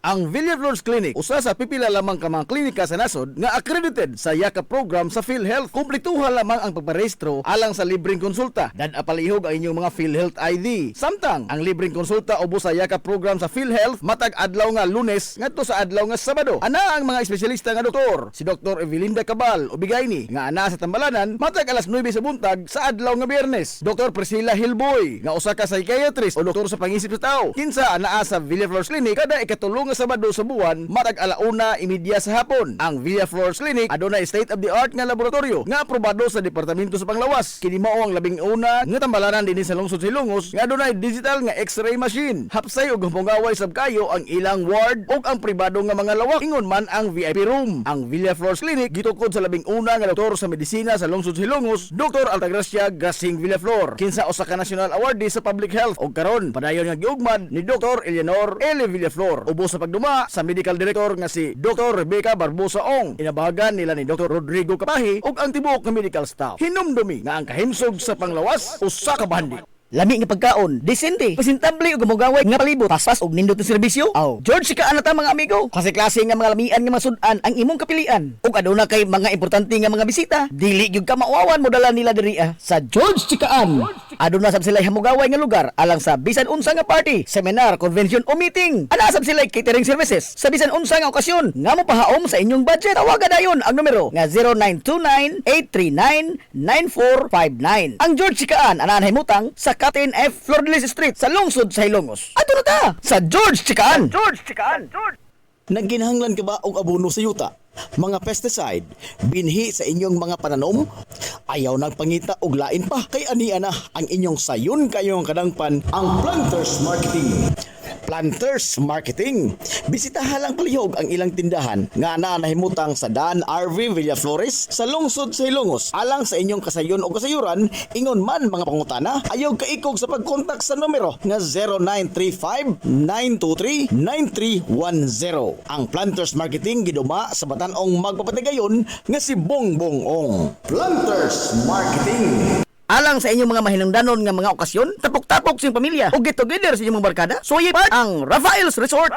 Ang Villaflores Clinic, usa sa pipila lamang ka mga klinika sa nasod nga accredited sa YAKA program sa PhilHealth. Kumpletuhan lamang ang pagparehistro alang sa libreng konsulta. Dan apalihog ang inyong mga PhilHealth ID. Samtang ang libreng konsulta ubos sa YAKA program sa PhilHealth matag adlaw nga Lunes ngadto sa adlaw nga Sabado. Ana ang mga espesyalista nga doktor, si Dr. Evelinda Cabal Ubigayni nga ana sa Tambalanan matag alas 9 sa buntag sa adlaw nga Biyernes. Dr. Priscilla Hilboy nga usa ka psychiatrist o doktor sa pangisip sa tao. Kinsa anaa sa Villaflores Clinic kada ikatulong nga Sabado sa buwan matag alauna imedya sa hapon. Ang Villaflores Clinic adunay state of the art nga laboratorio nga aprobado sa Departamento sa Panglawas. Kini mao ang labing una nga tambalanan dinhi sa lungsod Silongos nga adunay digital nga X-ray machine. Hapsay og humpungaway sab kayo ang ilang ward ug ang pribado nga mga lawak ingon man ang VIP room. Ang Villaflores Clinic gitukod sa labing una nga doktor sa medisina sa lungsod Silongos, Dr. Altagracia Gasing Villaflor. Kinsa usa ka national awardee sa public health ug karon padayon nga giugmad ni Dr. Eleanor L. Villaflor. Ubos sa pagduma sa medical director nga si Dr. Rebecca Barbosa Ong. Inabahagan nila ni Dr. Rodrigo Kapahi ug ang tibuok nga medical staff. Hinumdumi nga ang kahimsog sa panglawas usa ka bandi. Lami nga pagkaon, desente, presentable ug gamugaway nga palibot, paspas og nindot nga serbisyo. Aw, George sika ana ta mga amigo. Klase-klase nga mga lamian nga masud-an ang imong kapilian. Ug aduna kay mga importante nga mga bisita, dili gyud ka mauawan mo dala nila diri sa George Chikaan. Aduna sab sila hamugaway nga lugar alang sa bisan unsa nga party, seminar, convention o meeting. Ana sab sila catering services sa bisan unsa nga okasyon nga mopahaom sa inyong budget. Tawagan dayon ang numero nga 0929-839-9459. Ang George Chikaan ana himutang sa Captain F. Flordelis Street sa lungsod sa Hilongos. Ato na ta sa George Chikaan. Nagginahanglan ka ba og abono sa yuta? Mga pesticide, binhi sa inyong mga pananom? Ayaw nagpangita og lain pa kay ania na ang inyong sayon kayong kadangpan ang Planters Marketing. Planters Marketing. Bisitahan lang palihog ang ilang tindahan nga nahimutang sa Dan RV Villaflores sa lungsod sa Hilongos. Alang sa inyong kasayon o kasayuran, ingon man mga pangutana, ayaw kaikog sa pagkontak sa numero nga 0935-923-9310. Ang Planters Marketing giduma sa Batanong magpapatigayon nga si Bongbong Ong. Planters Marketing. Alang sa inyong mga mahinungdanon nga mga okasyon, tapok-tapok sa inyong pamilya o get together sa inyong mga barkada, suyi part ang Rafael's Resort.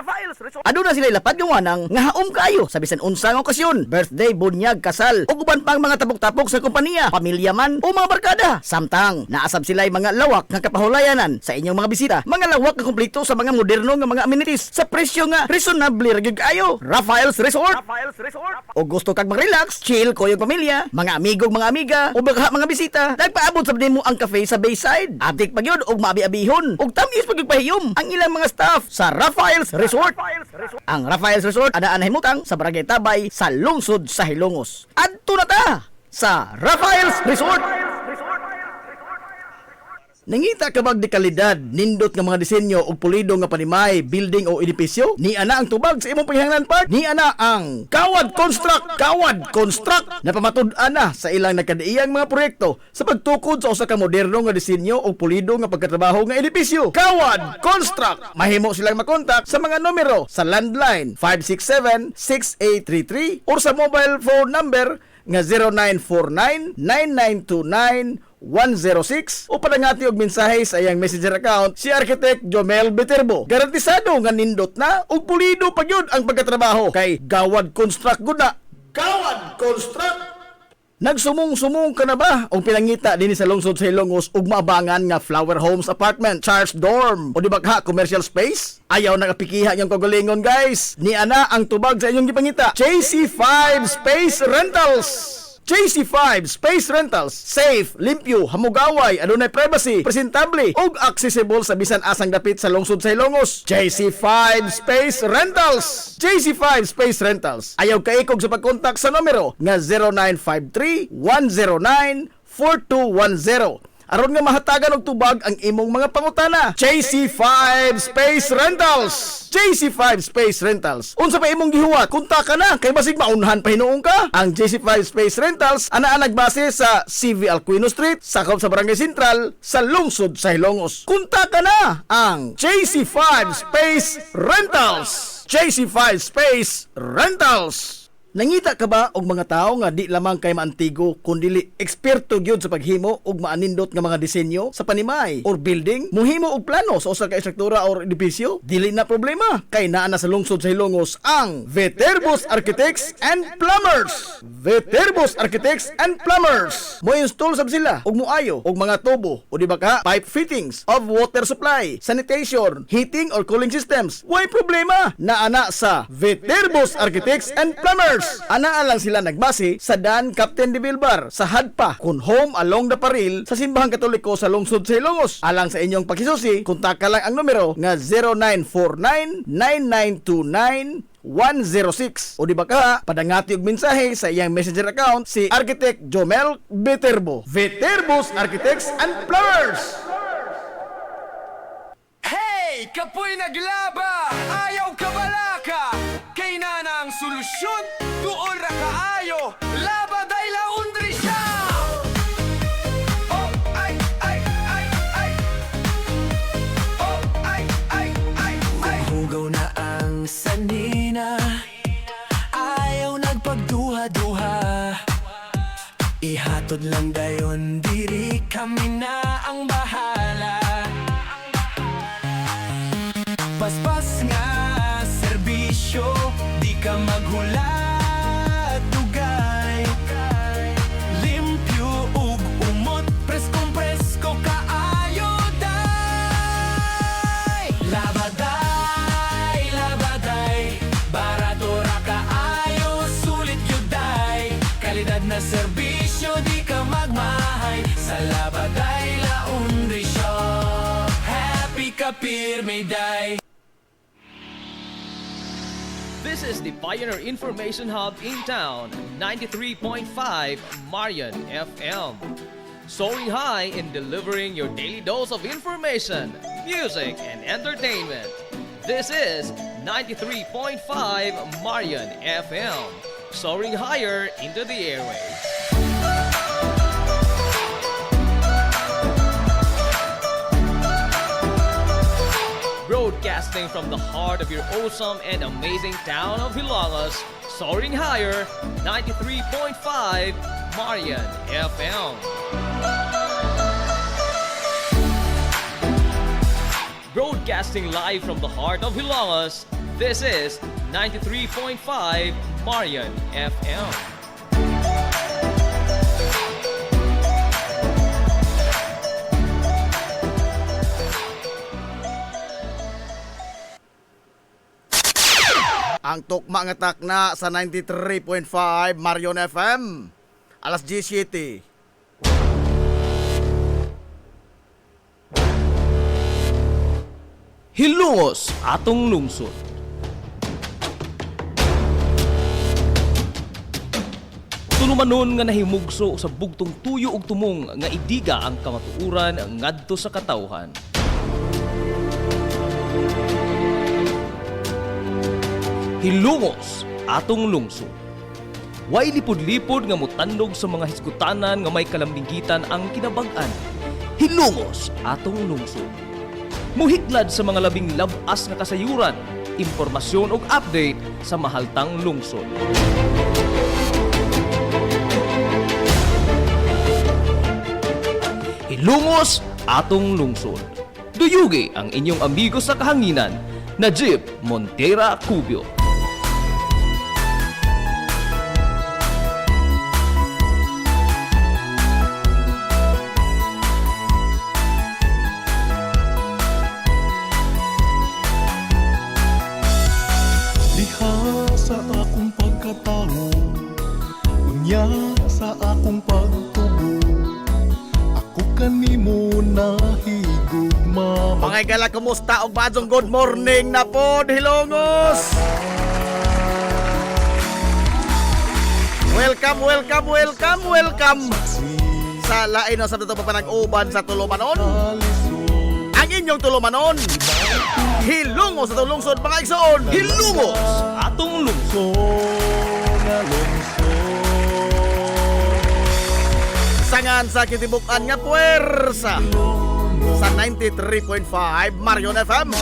Aduna sila ilapat gawanang nga haom kayo sa bisan unsa nga okasyon, birthday, bunyag, kasal, o uban pang mga tapok-tapok sa kompanya, pamilya man o mga barkada. Samtang naasab sila mga lawak nga kapahulayanan sa inyong mga bisita, mga lawak nga kumpleto sa mga moderno nga mga amenities sa presyo nga reasonable ra gyud kayo. Rafael's Resort. O gusto kag mag-relax, chill ko yung pamilya, mga amigo, mga amiga o baka mga bisita, nagpaabot sa mo ang cafe sa Bayside. Abdik pa yun og maabi-abihon. Og tamis pagpahiyom ang ilang mga staff sa Rafael's Resort. Ang Rafael's Resort ana himutang sa Barangay Tabay sa lungsod sa Hilongos. Adto na ta sa Rafael's Resort. Nangita ka bag di kalidad, nindot nga mga disenyo o pulido nga panimay, building o edipisyo? Ni ana ang tubag sa imong panghingnan part? Ni ana ang Kawad Construct! Kawad Construct! Napamatud-an na sa ilang nakadaiyang mga proyekto sa pagtukod sa usa ka moderno nga disenyo o pulido nga pagkatrabaho nga edipisyo. Kawad Construct! Mahimo silang makontak sa mga numero sa landline 567-6833 or sa mobile phone number nga 0949-9929-106 o padangati og mensahe sa iyang messenger account si Architect Jomel Beterbo. Garantisado nga nindot na ug pulido pa gyud ang pagkatrabaho kay Gawad Construct gud na. Gawad Construct! Nagsumong-sumong ka na ba o pinangita din sa lungsod sa Hilongos ug maabangan nga Flower Homes Apartment, Charles Dorm o di ba commercial space? Ayaw nakapikiha niyang kagalingon guys. Ni ana ang tubag sa inyong gipangita. JC5 Space Rentals. JC5 Space Rentals, safe, limpyo, hamugaway, adunay privacy, presentable ug accessible sa bisan asang dapit sa lungsod sa Ilongos. JC5 Space Rentals. JC5 Space Rentals. Ayaw kaikog sa pagkontak sa numero nga 0953-109-4210. Aron nga mahatagan og tubag ang imong mga pangutana. JC5 Space Rentals. JC5 Space Rentals. Unsa pa imong gihuwat? Kontak ka na kay basig maunhan pa hinuong ka. Ang JC5 Space Rentals anaa nagbase sa CV Alcuino Street, sakop sa Barangay Sentral sa lungsod sa Ilongos. Kontak ka na ang JC5 Space Rentals. JC5 Space Rentals. Nangita ka ba og mga tao nga di lamang kay maantigo kundi eksperto gyud sa paghimo og maanindot nga mga disenyo sa panimay or building, muhimo og plano sa usa ka estruktura or edifisyo? Dili na problema kay naa na sa lungsod sa Ilongos ang Viterbos Architects and Plumbers. Viterbos Architects and Plumbers. Mo install sab sila og moayo og mga tubo o di ba ka pipe fittings of water supply, sanitation, heating or cooling systems. Way problema naa na sa Viterbos Architects and Plumbers. Anaa lang sila nagbase sa Dan Captain de Bilbar sa Hadpa kun home along the Paril sa Simbahang Katoliko sa lungsod sa Ilongos. Alang sa inyong pakisusi, kontak ka lang ang numero nga 0949-9929-106 o di ba ka padangati og mensahe sa iyang messenger account si Architect Jomel Viterbo. Viterbos Architects and Plumbers. Hey! Kapoy naglaba! Ayaw ka balaka! Kay na ang solusyon! Tuol ra kaayo! Laba day laundry siya! Oh, ay, ay, ay, ay! Oh, ay, ay, ay, ay! Hugaw na ang sanina Ayaw nagpagduha-duha Ihatod lang dayon diri kami na ang bahala Paspas nga serbisyo, di ka maghulat dugay Limpyo ug umot, preskong-presko kaayo day Labaday, barato ra kaayo, sulit yun day Kalidad na serbisyo, di ka magmahay Sa Labaday Laundry Shop Happy ka pirmi day This is the Pioneer Information Hub in town, 93.5 Marian FM. Soaring high in delivering your daily dose of information, music, and entertainment. This is 93.5 Marian FM. Soaring higher into the airwaves. Broadcasting from the heart of your awesome and amazing town of Hilangas, soaring higher, 93.5 Marian FM. Broadcasting live from the heart of Hilangas, this is 93.5 Marian FM. Ang tukma nga takna sa 93.5 Marion FM. Alas 17. Hilongos atong lungsod. Tulumanon nga nahimugso sa bugtong tuyo ug tumong nga idiga ang kamatuuran ngadto sa katawhan. Hilongos atong lungsod. Way lipod-lipod nga mutandog sa mga hiskutanan nga may kalambigitan ang kinabag-an. Hilongos atong lungsod. Muhiklad sa mga labing labas nga kasayuran, impormasyon ug update sa mahaltang lungsod. Hilongos atong lungsod. Duyugi ang inyong amigo sa kahanginan, Najib Montera Cubio. Diha sa akong pagkatao, unya sa Mga gala, kumusta og badong good morning na po, Hilongos. Welcome sa lain sa dito papanag-uban sa Tulumanon. Ang inyong Tulumanon, Hilongos sa tulungsod mga igsoon. Hilongos Atong lungsod. sangan sa kitibukan nga puwersa sa 93.5 Marion FM.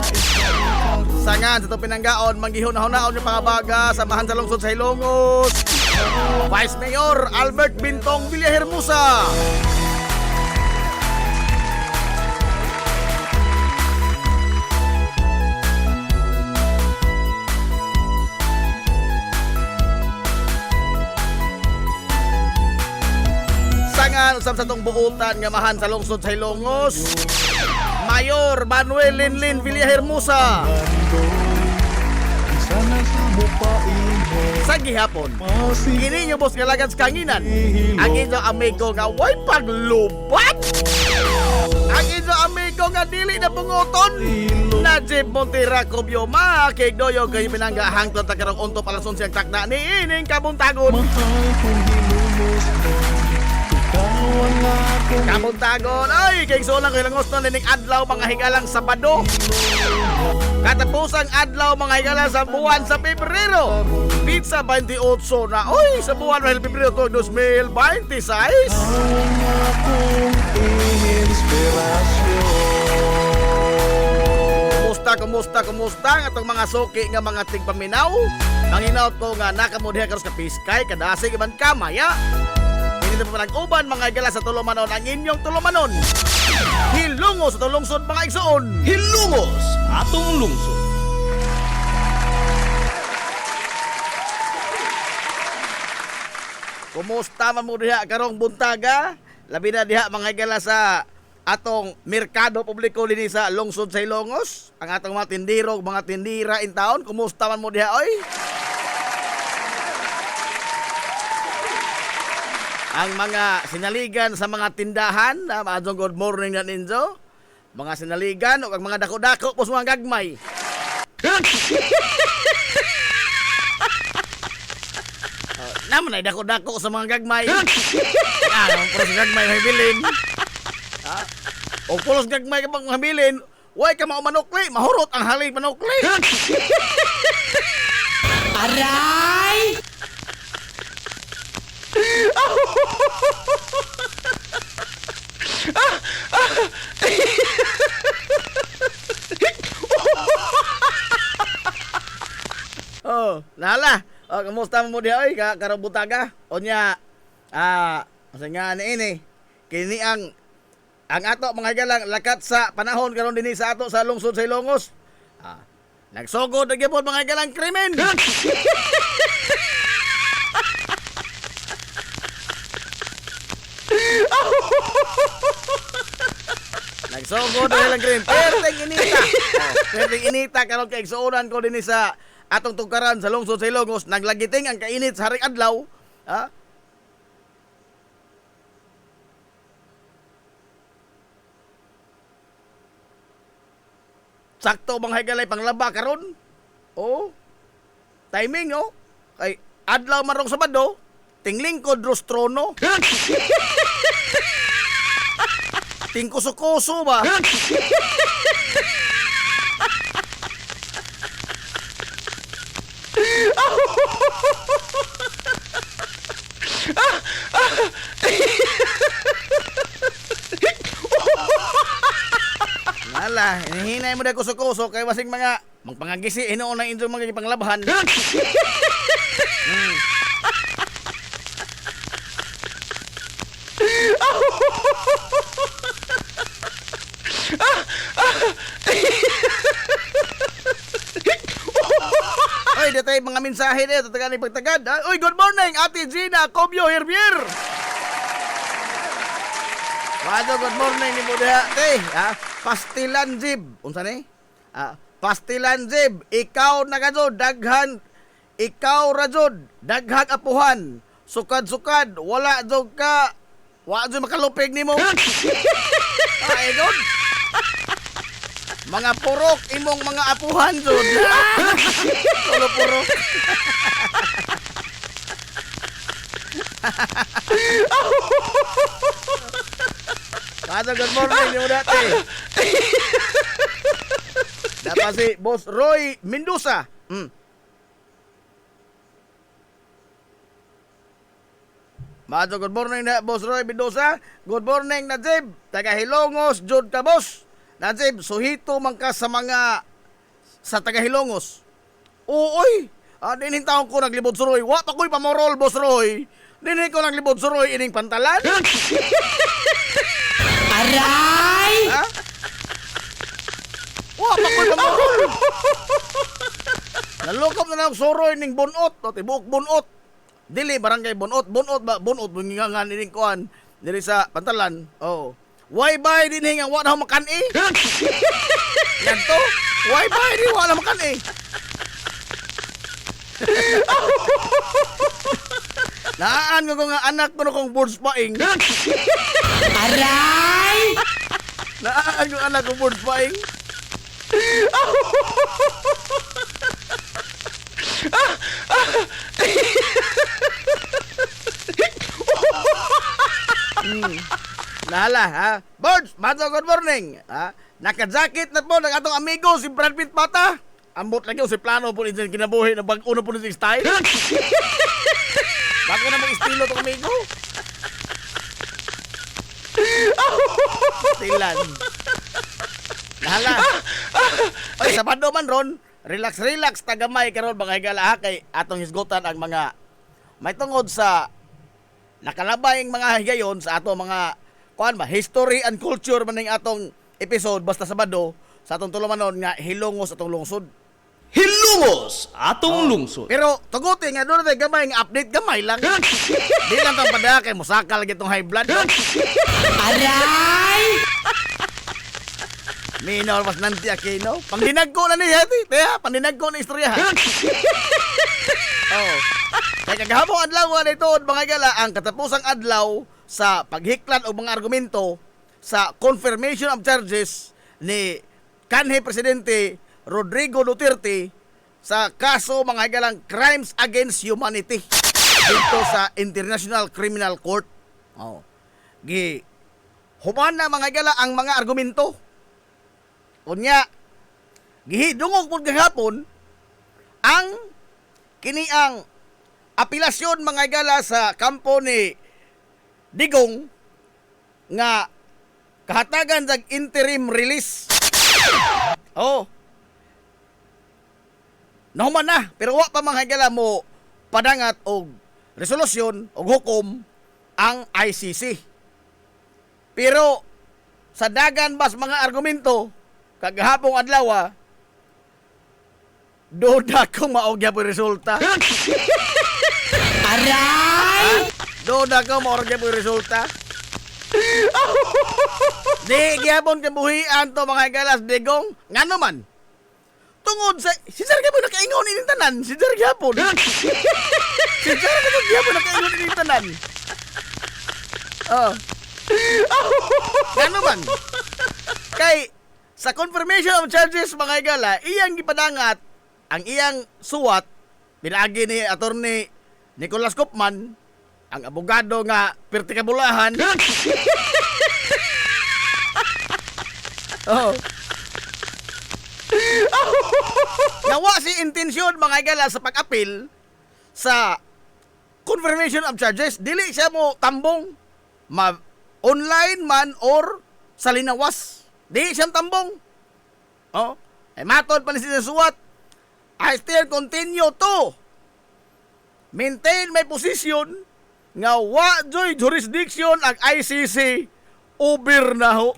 Sangan sa itong pinanggaon, manggihon-hunaon yung pangabaga, samahan sa lungsod sa Hilongos, Vice Mayor Albert Bintong Villahermosa. Sangan usab sa itong buutan nga mahan sa lungsod sa Hilongos, Mayor Manuel Linlin Villahermosa. Sa gihapon, kini nyo boss kalagan sa kanginan, ang inyong amigo nga way paglubat, ang inyong amigo nga dili na bungoton, Najib Montira Cubio, makikdoyo kayo pinangga hangtod na karong unto palason siyang takna ni ining kabuntagon. Kabuntagon, ay, kay sulang Hilongos na nining adlaw mga higalang Sabado. Katapusang adlaw mga higalang sa buwan sa Pebrero. Pizza 28 na, oy, sa buwan ng Pebrero to 2026. Kumusta ang atong mga suki nga mga tigpaminaw? Ang inaot ko nga nakamudhiya karos ka piskay, kadasig iban kamaya. Dito pa nag-uban mga igala sa Tulumanon, ang inyong Tulumanon. Hilongos sa tulungsod mga igsoon. Hilongos Atong lungsod. Kumusta man mo diha karong buntaga? Labi na diha mga igala sa atong merkado publiko dinhi sa lungsod sa Hilongos. Ang atong mga tindiro, mga tindira in town. Kumusta man mo diha oy? Ang mga sinaligan sa mga tindahan, maadong good morning na ninyo. Mga sinaligan o ang mga dako-dako po mga gagmay. Naman ay dako-dako sa mga gagmay. Pulos gagmay mahabilin. O pulos gagmay ka bang mahabilin, huwag ka manukli, mahurot ang halay manukli. Aray! Oh, nala. Oh, kamusta mo diha oy karong butaga? Onya asa nga ini. Kini ang ato mga galang lakat sa panahon karon dinhi sa ato sa lungsod sa Hilongos. Nagsugod na gyapon mga galang krimen. Nagsugod na lang krimen. Perting inita karon kay igsuonan ko dinhi sa atong tugkaran sa lungsod sa Hilongos, naglagiting ang kainit sa haring adlaw. Sakto mga higalay panglaba karon. Oh. Timing oh. Kay adlaw marong Sabado, tingling ko drostrono. Tingkuso-kuso ba? Nala, hinihinay mo na kuso-kuso kay wasing mga magpangagisi hinoon na inyo mga panglabahan. Oy, datay mga mensahe na ito, tagaan pagtagad. Oy, good morning, Ate Gina Cobio Herbier. Wado, good morning ni Buda. Pastilan Jib. Unsa ni? Pastilan Jib, ikaw na kadyo, daghan. Ikaw rajod, daghang apuhan. Sukad-sukad, wala jog ka. Wala jog makalupig nimo. Ay, god. Mga purok imong mga apuhan jud. Tulo purok. Kaso good morning mo dati. Dapat si Boss Roy Mendoza. Mato, good morning na Boss Roy Mendoza. Good morning Najib. Taga Hilongos, jud ka boss. Najib, suhito man ka sa mga sa taga Hilongos. Uy, dinin taon ko naglibot sa Roy. Wa pa ko'y pamorol, Boss Roy. Dinin ko naglibot sa Roy ining pantalan. Aray! Ha? Wa pa ko'y pamorol. Nalukop na lang soroy ning bunot. O tibuok bunot. Dili, barangay bunot. Bunot ba? Bunot. Bungingangan ining kuhan. Dili sa pantalan. Oh. Why ba din hingang wa na makan eh? Yan to. Why ba din wa na makan eh? Naan ko nga anak ko na kong birds paing. Aray! Naan ko anak ko birds paing. Nahala ha. Birds, mato good morning. Ha? Naka-jacket na po ng atong amigo si Brad Pitt Pata. Ambot lagi si plano po din kinabuhi na bag-uno po din style. Bago na mag estilo tong amigo. Stilan. Nahala. Oy, Sabado man ron. Relax tagamay karon mga higala ha kay atong hisgotan ang mga may tungod sa nakalabayng mga higayon sa ato mga kuan ba history and culture maning atong episode basta Sabado sa atong tulumanon nga Hilongos atong lungsod. Hilongos atong lungsod. Pero tuguti nga doon natin gamay nga update gamay lang. Di lang tang pada kay musakal gitong high blood. Aray! Minor mas nanti akino. Pangdinag ko na ni hati. Kaya pangdinag ko na istorya. Oh. Kaya kagahapong adlaw na ito mga gala ang katapusang adlaw sa paghiklan o mga argumento sa confirmation of charges ni kanhi Presidente Rodrigo Duterte sa kaso mga galang crimes against humanity dito sa International Criminal Court. Oh. Human na mga gala ang mga argumento. Unya, gihidungog po gahapon ang kiniang apilasyon mga gala sa kampo ni Digong nga kahatagan sa interim release. Oh. Nahuman na, pero wa pa mga gala mo padangat og resolusyon og hukom ang ICC. Pero sa dagan bas mga argumento kagahapong adlaw doda ko maogya po resulta. Aray! Doda ko maogya po resulta. Di gyapon kabuhian to mga galas Digong ngano man. Tungod sa si Sir gyapon nakaingon ining tanan, si Sir gyapon. Si Sir gyapon nakaingon ining tanan. Oh. Ngano man. Kay sa confirmation of charges mga igala, iyang gipadangat ang iyang suwat pinaagi ni Attorney Nicolas Kopman, ang abogado nga perti kabulahan. Oh. Nawa si intensyon mga igala sa pag-apil sa confirmation of charges, dili siya mo tambong online man or sa linawas. Di siyang tambong. Oh, ay matod pa ni sinusuwat. I still continue to maintain my position nga wa joy jurisdiction ang ICC over na ho.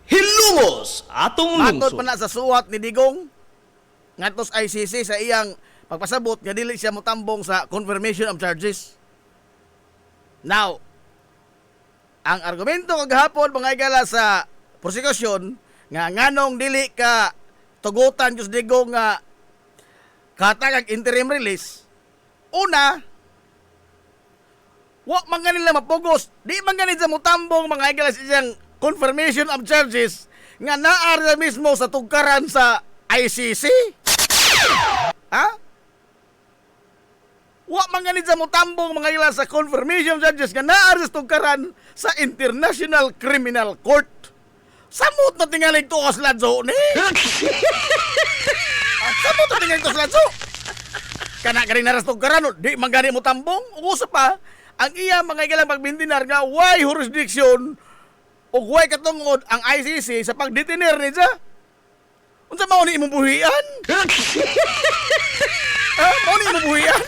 Hilongos atong Matod lungsod. pa na sa suwat ni Digong ngadtos ICC sa iyang pagpasabot nga dili siya motambong sa confirmation of charges. Now, ang argumento kagahapon mga igala sa prosecution nga nganong dili ka tugutan Diyos Digong nga katagag interim release. Una, wa man nila mapugos, di man ganit sa mutambong mga igala sa iyang confirmation of charges nga naari na mismo sa tugkaran sa ICC? Ha? Wa man ganit sa mutambong mga ila sa confirmation judges nga naari sa tugkaran sa International Criminal Court. Samot na tingalig to kas ladso ni. Samot na tingalig to kas ladso. Kana galing naras tugkaran, di man gani mo tambong. Usa pa, ang iya mga ilang pagbindinar nga why jurisdiction o why katungod ang ICC sa pagdetiner ni siya. Unsa mao ni imong buhian? Ha? Mao ni imong buhian?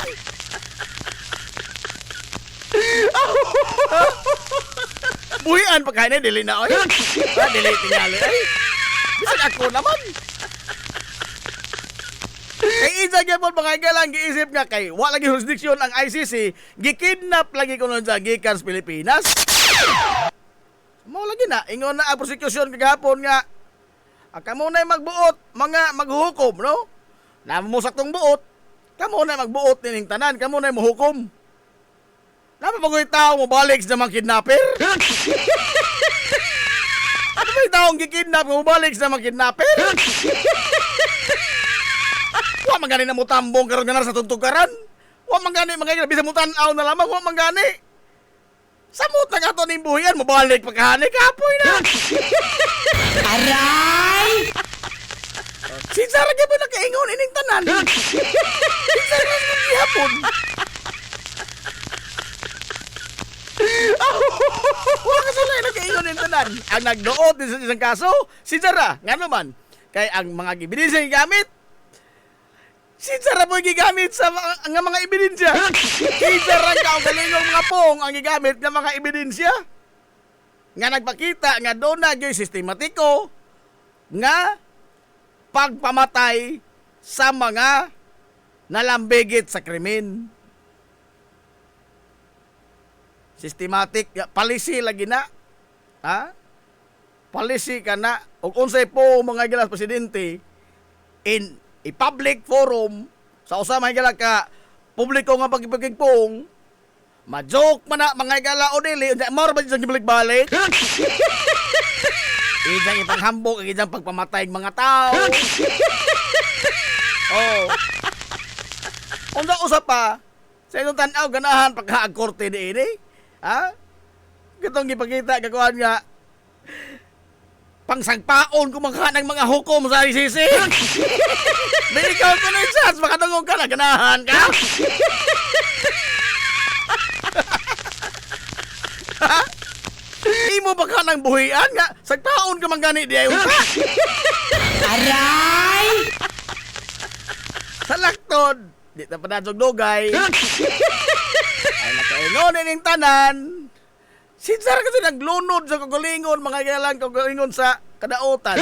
Buhian pagkain dili na oy. Ha, dili tingali ay. Bisag ako naman. Kay isa gyapon mga galang giisip nga kay wa lagi jurisdiction ang ICC, gikidnap lagi kuno sa gikan sa Pilipinas. Mao lagi na ingon na ang prosecution kagahapon nga kamo na magbuot mga maghuhukom no. Namo mo saktong buot, kamo na magbuot ning tanan, kamo na mohukom. Napa bagoy tao mo balik sa mga kidnapper? Ano ba yung taong gikidnap mo balik sa mga kidnapper? Wa man gani na mo tambong karon nga sa tuntugaran. Wa man gani mga bisa mo tan-aw na lamang, wa man gani. Samot na ato ning buhian mo balik pagkahani kapoy na. Aray! Si Sarah gyud na kaingon ining tanan. Si Sarah gihapon. Wala ka sila na kaingon ining tanan. Ang nagduot din sa isang kaso, si Sarah nga naman kay ang mga ebidensya gamit si Sarah po gigamit sa mga ebidensya. Si Sarah ang galingong mga pong ang gigamit ng mga ebidensya. Nga nagpakita nga doon na yung sistematiko nga pagpamatay sa mga nalambigit sa krimen. Systematic, policy lagi na. Ha? Policy ka na. O unsay po mga gilas presidente in a public forum sa usa mga gala ka publiko nga pagpagpong ma-joke man na mga gala o dili maro ba sa gibalik-balik idang ipanghambog idang pagpamatay ng mga tao. Oh unsa usa pa sa inyong tan-aw ganahan pagkaag korte diini ha gitong gipakita gagawan nga pangsagpaon kumangka ng mga hukom sa ICC. May ikaw ko na yung chance, makadungog ka na, ganahan ka. Imo ba ka ng buhian nga, sagpaon ka manggani di ayon ka. Aray! Sa laktod, di na panadsog dugay. Ay nakaingon ining tanan. Sinsara kasi naglunod sa kagalingon, mga galang kagalingon sa kadautan.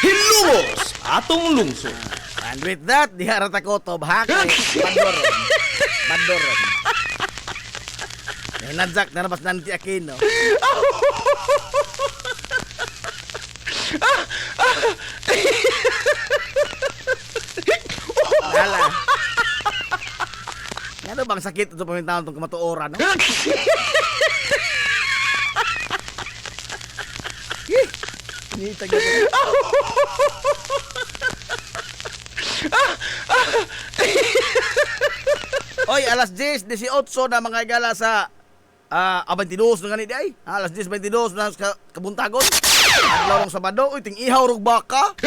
Hilumos atong lungsod. And with that, diharata ko to bahakay. Bandoron. Bandoron. Nanadzak na namas nanti Aquino. Lala. Ano bang sakit ito pamintaon itong kamatuoran? No? Nitag na Oy, alas 10:18 na mga gala sa 22 na ganit ay. Alas 10:22 na sa Kabuntagon. Adlaw ng Sabado, uy ting ihaw rug baka.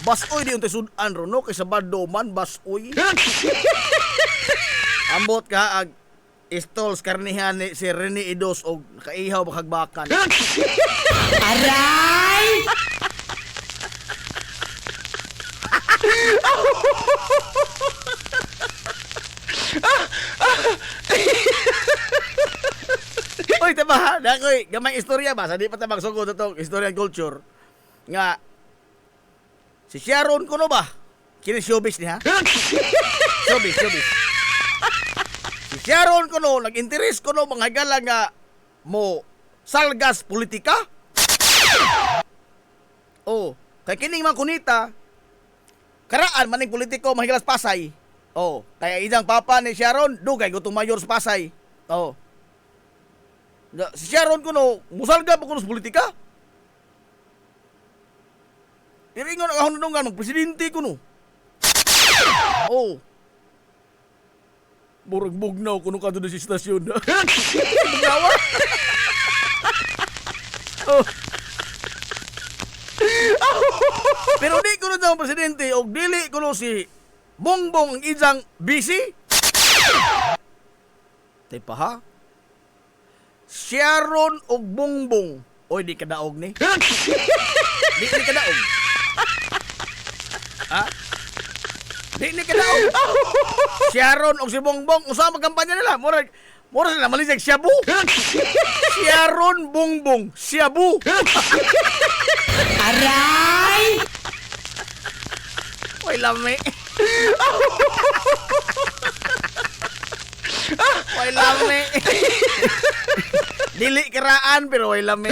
Bas oy di untay sudan ro no kay Sabado man bas oy. Ambot ka ag Stalls karnihan ni si Rene Idos og kaihaw bakagbakan. Aray! Oy, tama, dakoy gamay istorya ba? Sa di pa ta magsugod itong istorya and culture. Nga, si Sharon kuno ba? Kini showbiz niya? Showbiz. Si Sharon kuno, nag-interest kuno mga gala nga mo salgas politika. Oh, kay kining mga kunita, karaan maning politiko mahigalas Pasay. Oh, kaya idang papa ni Sharon, dugay gutong mayor sa Pasay. Oh. Si Sharon kuno, musalga pa kuno sa politika. Iringon ang ahon ng presidente kuno. Oh. Murag bugnaw kuno kadto sa istasyon. Bugnawa. Oh. Pero di kuno daw ang presidente og dili kuno si Bongbong ang ijang busy. Tay pa ha? Sharon og Bongbong. Oy, di kadaog ni. Di kadaog. Ha? Di kadaog. Sharon og si Bongbong, usa magkampanya nila. Mura sila malisig Shabu. Sharon Bongbong, Shabu. Aray! Oy, lami. Oy, lami. Dili kiraan pero way lami.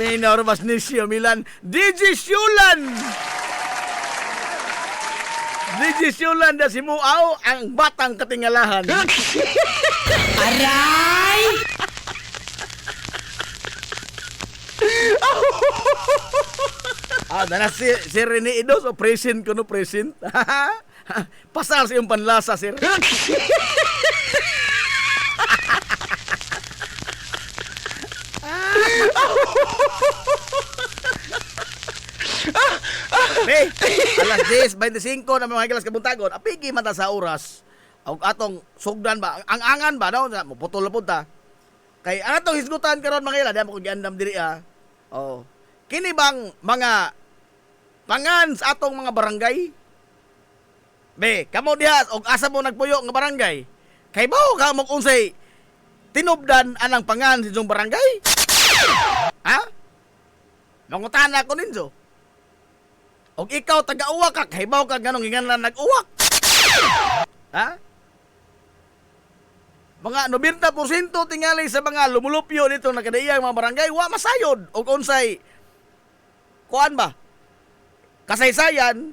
Minor mas ni siya Milan. DJ Shulan. DJ Shulan da si Muaw ang batang katingalahan. Aray! Dana si Rene Idos o present ko no present. Pasal sa iyong panlasa, sir. Hey, alas 10:25 na mga gilas kabuntagon. Apigi man ta sa oras. Og atong sugdan ba? Ang angan ba daw maputol na punta. Kay atong hisgutan karon mga ila, damo ko giandam diri ah. Oh. Kini bang mga pangan sa atong mga barangay? Be, kamo diha og asa mo nagpuyo nga barangay? Kay bao ka mo unsay tinubdan anang pangan sa inyong barangay? Ha? Mangutana ko ninyo. Og ikaw taga-uwak ka, kay bao ka ganong inganlan nag-uwak? Ha? Mga 90% tingali sa mga lumulupyo dito na kadayang mga barangay, wa masayod. Og unsay, kuan ba? Kasaysayan,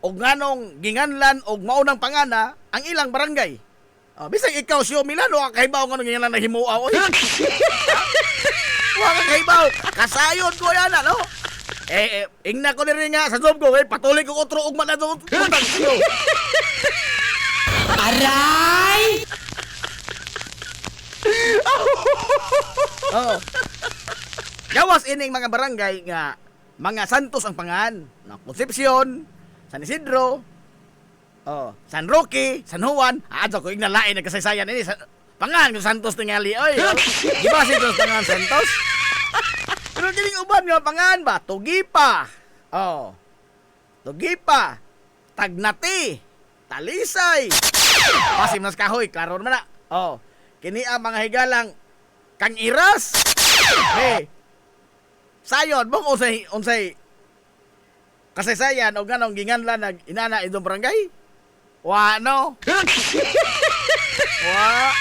og nganong ginganlan og maunang pangana ang ilang barangay. Bisag ikaw siyo Milano, kahibaw nga nung ginganlan na himuaw. Wa ka kahibaw, kasayod ko yan, no? Ingna ko rin nga sa job ko, patuloy ko otro ugma na doon. Aray! Oh. Gawas ining mga barangay nga mga santos ang pangan. Concepcion, San Isidro, San Roque, San Juan. Adto ko ignalain na kasaysayan ini pangan ng santos tingali. Oy, di ba si pangan santos? Pero kining uban nga pangan ba? Tugipa. Tugipa. Tagnati. Talisay. Pasim nas kahoy, klaro naman na. Kini ang mga higalang kang iras. Hey. Sayon mong unsay kasaysayan o ganong ginganlan nag inana idong barangay? Wa no. Wa.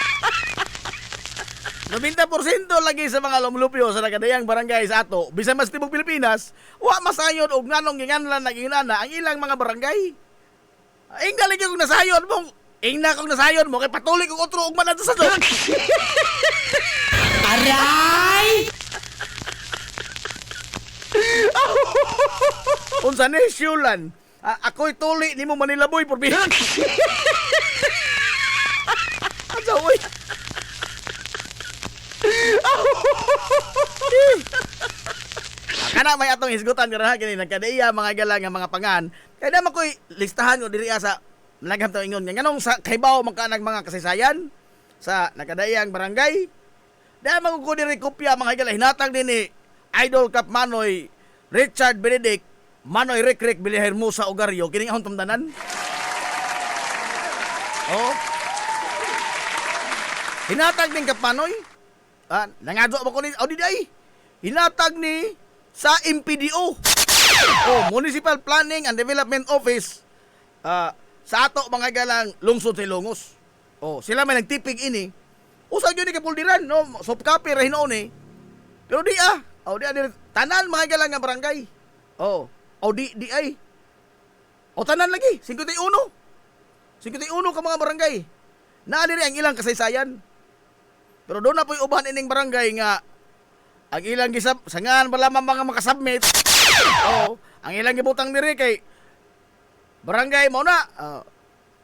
90% lagi sa mga lumulupyo sa nakadayang barangay sa ato, bisan mas tibok Pilipinas, wa masayon og nganong ginganlan nag inana ang ilang mga barangay. Inggali kong nasayon mong ingna kong nasayon mo kay patuloy kong otro ugman nato sa do. Aray! Unsa ni Shulan? Ako'y tuli nimo Manila boy porbihan. Asa oy? Kana may atong hisgutan gara kini nagkadaiya mga galang nga mga pangan. Kaya naman ko'y listahan ko diri sa nagam taw ingon nganong sa kaybaw magkanag mga kasaysayan sa nakadaiyang barangay. Dahil ko diri kopya mga galang hinatag ni Idol Cap Manoy Richard Benedict Manoy Rikrek Bilihermosa Ogaryo kining ahon tumdanan. Hinatag ning Cap Manoy. Nangadto ba ko ni audit ay? Hinatag ni sa MPDO. Municipal Planning and Development Office. Sa ato mga galang lungsod sa Ilongos. Sila may nagtipig ini. Usag yun ni kapuldiran, no? Soft copy ra hinoon eh. Pero di tanan mga galang nga barangay. Di ay. Tanan lagi, 51. 51 ka mga barangay. Naa diri ang ilang kasaysayan. Pero doon na po yung uban ining barangay nga ang ilang gisab sangan wala man mga makasubmit. Oo, ang ilang gibutang diri kay barangay mo na.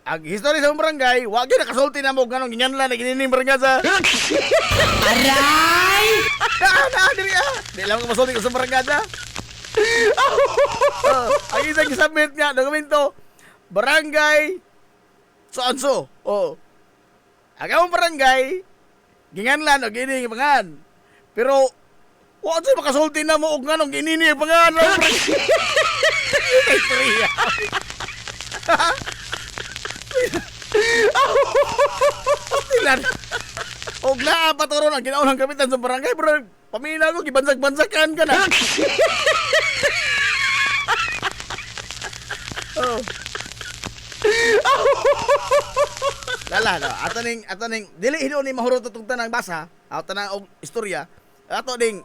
Ang history sa barangay, wag gyud nakasulti na mo ganong ginyanlan na ginining barangay sa. Aray! Diri Di lang ko masulti ko sa barangay sa. Ang isang gisubmit nga dokumento barangay so-and-so. Oh. Ang among barangay ginganlan o gining pangan. Pero wa sa makasulti na mo og nganong ginini pangan. Istorya. Tilan. Og naa pa to ron ang ginaunang kapitan sa barangay pero pamina ko gibansag-bansakan ka na. Oh. Lala no, ato ning dili hino ni mahurot tug tanang basa, ato tanang og istorya. Ato ding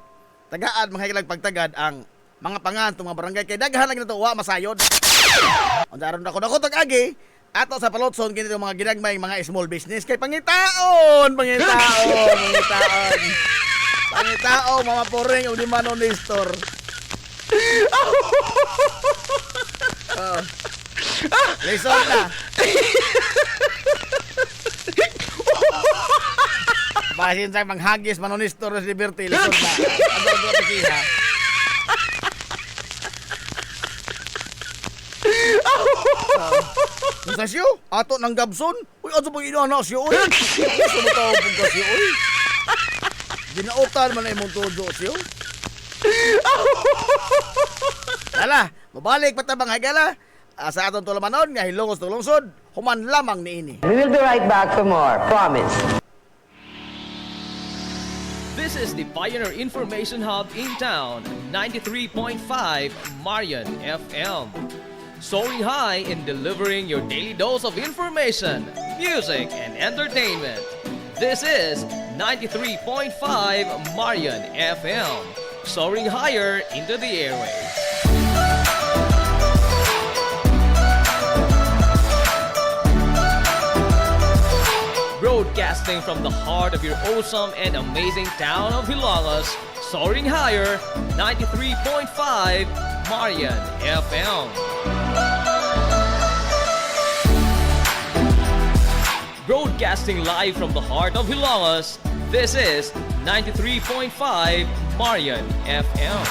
tagaan mga pagtagad ang mga pangan tong mga barangay kay daghan lang nato wa masayod. Unsa aron dako tag agi ato sa Palotson kini mga ginagmay mga small business kay pangitaon mama poreng og di man on store. Lesson na. Basin sa manghagis manonistor sa Liberty. Lesson na. Ano pakiha. Sa siyo, ato ng Gabson. Uy, ato pang ina siyo, uy. Sumataw pong ka siyo, uy. Ginautan man na imong todo siyo. Lala, mabalik patabang hagala. Sa atong tulamanon nga hilongos tulungsod, human lamang niini. We will be right back for more. Promise. This is the Pioneer Information Hub in town, 93.5 Marian FM. Soaring high in delivering your daily dose of information, music, and entertainment. This is 93.5 Marian FM. Soaring higher into the airwaves. Broadcasting from the heart of your awesome and amazing town of Hilangas, soaring higher, 93.5 Marian FM. Broadcasting live from the heart of Hilangas, this is 93.5 Marian FM.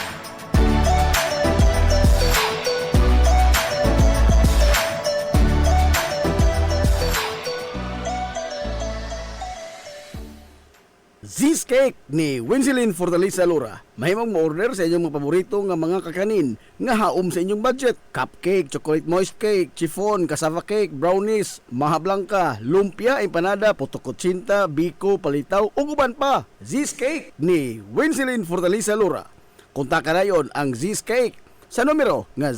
Z's Cake ni Winsilin Fortaleza Lura. Mahimong mo-order sa inyong mga paborito nga mga kakanin nga haom sa inyong budget. Cupcake, chocolate moist cake, chiffon, cassava cake, brownies, maha blanca, lumpia, empanada, potokotsinta, biko, palitaw, ug uban pa. Z's Cake ni Winsilin Fortaleza Lura. Kontakan na yon ang Z's Cake sa numero nga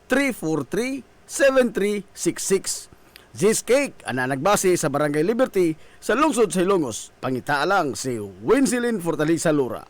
0915-343-7366. Z's Cake ana nagbase sa Barangay Liberty sa lungsod sa Ilongos. Pangitaa lang si Winsilin Fortaleza Lura.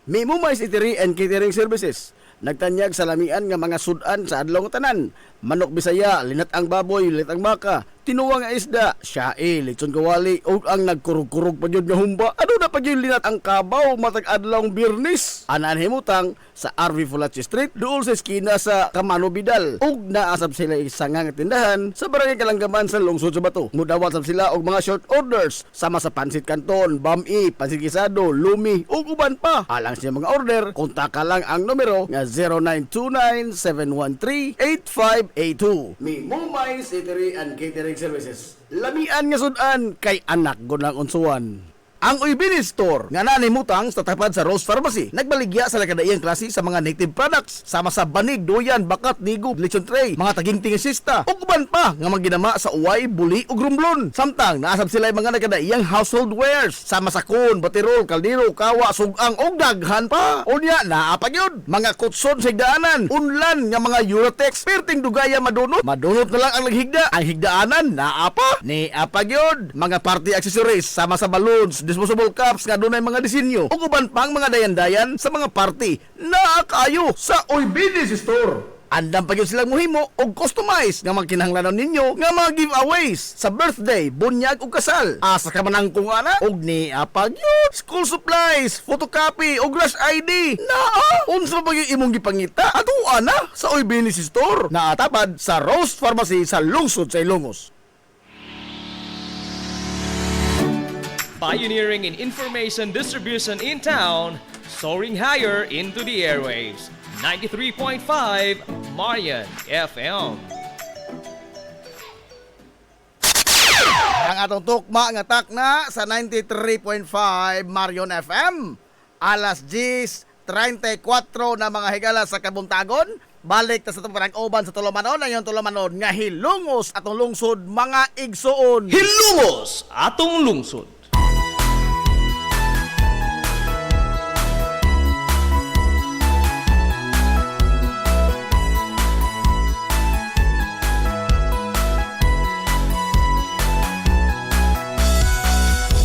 May Mumais Eatery and Catering Services. Nagtanyag sa lamian nga mga sudan sa adlaw nga tanan. Manok Bisaya, linat ang baboy, linat ang baka, tinuwang nga isda, siyae, lechon kawali, o ang nagkurug-kurug pa yun nga humba. Ano na pa yun linat ang kabaw matag adlaw birnis? Anaan himutang sa RV Fulachi Street, dool sa eskina sa Camano Vidal. Ug naasab sila isang nga tindahan sa Barangay Kalanggaman sa lungsod sa Bato. Mudawat sab sila og mga short orders sama sa pansit canton, bami, pansit gisado, lumi, ug uban pa. Alang siya mga order, kontak lang ang numero nga 0929-713-8582. May Mumais Eatery and Catering Services. Lamian nga sudan kay anak gunang unsuan. Ang Uybini Store nga nanimutang sa tapat sa Rose Pharmacy nagbaligya sa lakadaiyang klase sa mga native products sama sa banig, duyan, bakat, nigo, lechon tray, mga taging sista ug uban pa nga maginama sa uway, buli ug rumblon. Samtang naasab sila mga nakadaiyang household wares sama sa kun, batirol, kaldero, kawa, sugang ug daghan pa. Unya naa pa gyud mga kutson sa higdaanan, unlan nga mga Eurotex perting dugaya madunot na lang ang naghigda. Ang higdaanan naa pa ni apa gyud mga party accessories sama sa balloons, disposable cups nga dunay mga disenyo ug uban pang mga dayan-dayan sa mga party na kayo sa Uybini Store. Andam pa gyud silang muhimo og customize nga magkinahanglanon ninyo nga mga giveaways sa birthday, bunyag ug kasal. Asa ka man ang kung ana og ni apag yun, school supplies, photocopy og rush ID. Naa, unsa ba gyud imong gipangita? Ato ana sa Oy Binis Store. Naatapad sa Rose Pharmacy sa lungsod sa Ilongos. Pioneering in information distribution in town, soaring higher into the airwaves. 93.5 Marian FM. Ang atong tukma nga takna sa 93.5 Marion FM. Alas 10:34 na mga higala sa kabuntagon. Balik ta sa itong parang-oban sa Tulumanon. Ayon Tulumanon nga hilungos atong lungsod mga igsuon. Hilungos atong lungsod.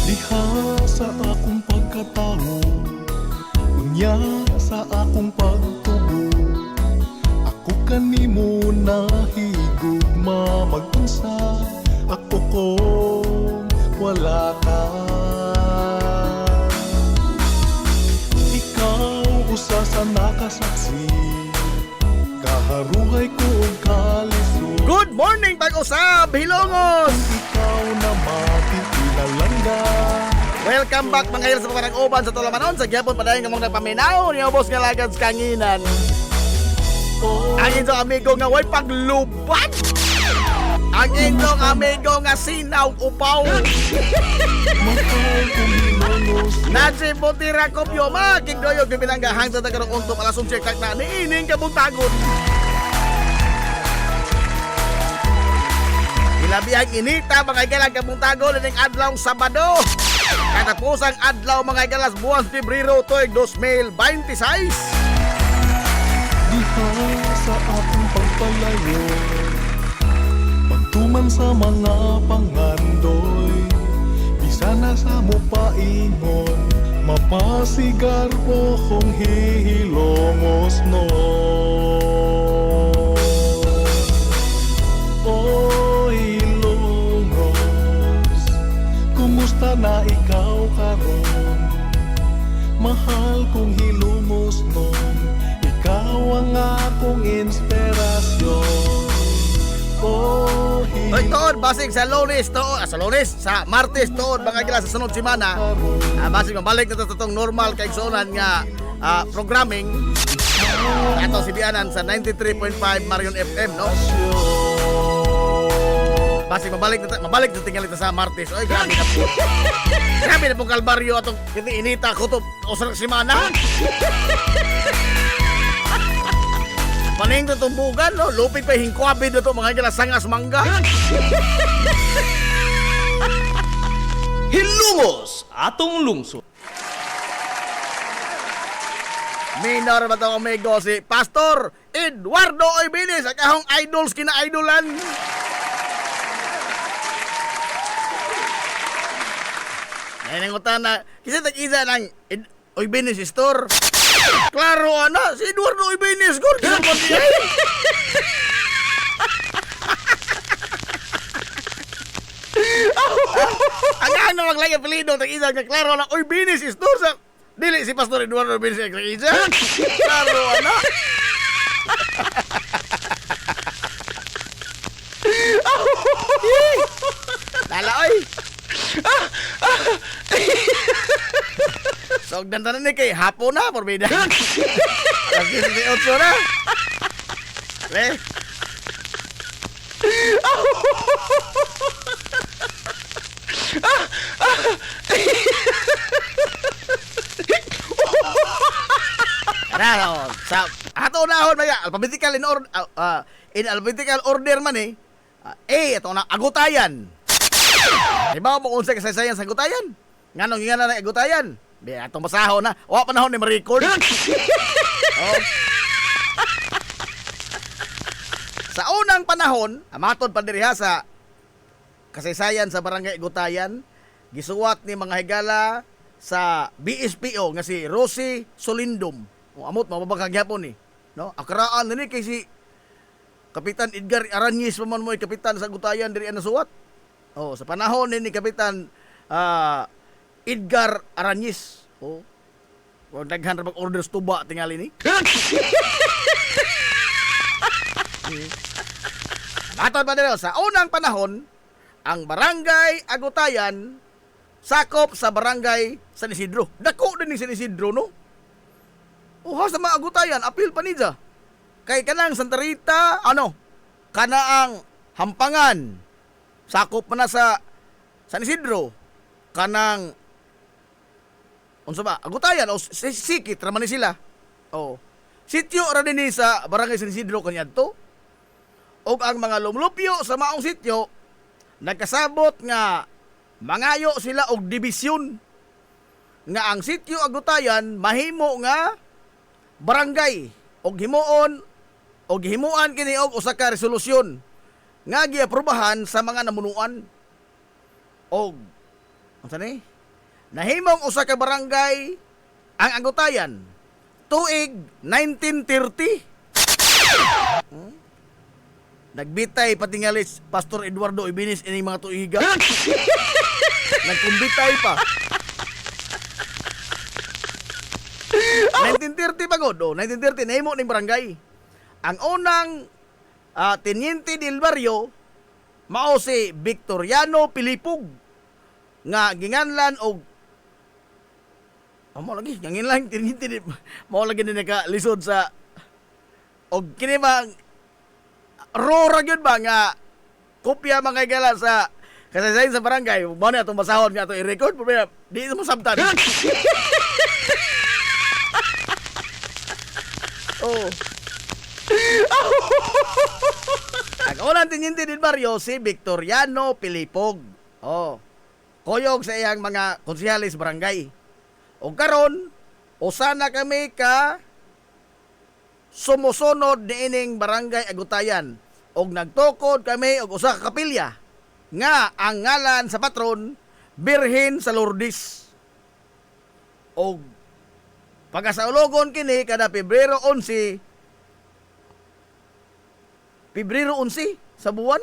Diha sa akong pagkatao, unya sa akong pagtubo, ako kanimo nahigugma mag-unsa, ako kung wala ka. Ikaw usa sa nakasaksi, kaharuhay ko og kalisod. Good morning pag-usab, Hilongos! Ikaw na mapipinalangga. Welcome back mga higala sa parang-oban sa Tulumanon. Sa gyapon padayon kamong nagpaminaw ni Obos nga lagad sa kanginan. Ang inyong amigo nga way paglubat. Ang inyong amigo nga sinaw upaw. Nadsi butira ko pyo makigdoyog yung pinanggahang sa tagarong untong alasong check na niining kabuntagon. Ilabihang inita mga higala kabuntagon ining adlaw Sabado. Katapusang adlaw mga higala sa buwan Pebrero tuig 2026. Diha sa akong pagpalayo, pagtuman sa mga pangandoy, bisa na sa mupaingon, mapasigar po kong hihilongos no. O Hilongos, kumusta na ikaw karon? Mahal kong Hilongos no, ikaw ang akong inspirasyon. Oh, Hoy tuod basig sa Lunes sa Martes tuod mga higala sa sunod semana. Basig mabalik na to tong normal kay igsuonan nga programming. Ato si Bianan sa 93.5 Marion FM no. Basig mabalik na tingali sa Martes. Oy grabe na po. Grabe na pong kalbaryo atong inita ko to usa ka semana. Maning to tumbugan no, lupit pa hingkwabi na to mga higala sangas mangga. Hilungos atong lungsod. Minor ba to amigo si Pastor Eduardo Oibinis ang ahong idols kina-idolan. Ay nangutan na kasi tag-isa ng Oibinis Store. Klaro ana si Eduardo Oibinis gud sa pamilya. Ang ano maglagay apelyido tag-isa nga klaro na Oibinis Store sa dili si Pastor Eduardo Oibinis ang tag-isa. Klaro ana. Lala oy. So, dandanan ni kay hapon na, porbida. Kasi si Otso na. Le. Ano, sa ato nahon mga alphabetical in alphabetical order man eh. A, ito na, agutayan. Diba mo kung sa kasaysayan sa agutayan? Nganong nga na agutayan? Di, atong masahon na. Wa panahon ni ma-record. Oh. Sa unang panahon, amatod pa diriha sa kasaysayan sa barangay Agutayan, gisuwat ni mga higala sa BSPO nga si Rosie Solindom. O amot mababagag gyapon ni, no? Akraan ni kay si Kapitan Edgar Aranyes pa man mo kapitan sa Agutayan diri ana suwat. Oh, sa panahon ni Kapitan Edgar Aranyes. Oh. Kung daghan ra orders tuba tingali ni. Matod pa dito, sa unang panahon, ang barangay Agutayan sakop sa barangay San Isidro. Dako din ni San Isidro, no? Uha sa mga Agutayan, apil pa niya. Kay kanang Santa Rita, kanaang Hampangan, sakop pa na sa San Isidro, kanang, unsa ba, Agutayan, o Sikit, raman ni sila. O, sityo ra din ni sa barangay San Isidro kanyadto. O ang mga lumlupyo sa maong sityo, nagkasabot nga mangayo sila og dibisyon nga ang sityo Agutayan mahimo nga barangay og himuan kini og usa ka resolusyon nga giaprubahan sa mga namunuan og unsa ni nahimong usa ka barangay ang Agutayan tuig 1930. Nagbitay patingali Pastor Eduardo Ibinis ining mga tuiga. Nagkumbitay pa. 1930 pagod, 1930 nahimo ning barangay. Ang unang teniente del barrio mao si Victoriano Pilipog nga ginganlan og mo lagi nganginlan teniente mao lagi ni naka-lisod sa og kini bang Rora gyud ba nga kopya mga gala sa kasaysayan sa barangay mo na itong basahon nga ito i-record pero di mo sabtan. Oh. Ang unang teniente del barrio si Victoriano Pilipog. Oh. Koyog sa iyang mga konsehalis barangay. O karon usa na kami ka sumusunod niining barangay Agutayan og nagtukod kami og usa ka kapilya nga ang ngalan sa patron Birhen sa Lourdes. Og pagkasaulogon kini kada Pebrero 11 sa buwan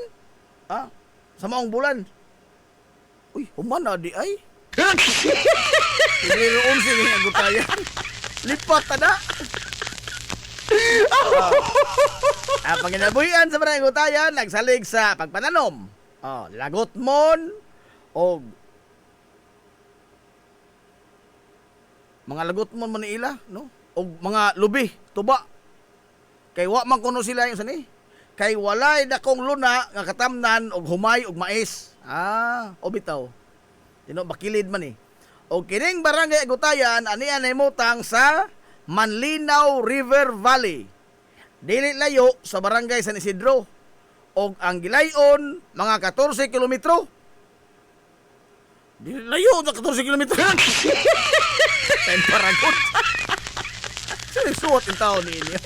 sa maong bulan. Uy, human na di ay. Pebrero 11 ng Agutayan. Lipat ta na. Ang panginabuhian sa barangay Agutayan nagsalig sa pagpananom. Lagotmon og mga lagotmon man ila, no? Og mga lubi, tuba. Kay wa man kuno sila yung sani. Kay walay dakong luna nga katamnan og humay og mais. O bitaw. Dino bakilid man eh. Og kining barangay Agutayan aniya nahimutang sa Manlinaw River Valley. Dili layo sa barangay San Isidro. Og ang gilayon mga 14 kilometro. Dili layo sa 14 kilometro. Time paragot. Sinusuot yung tao ninyo.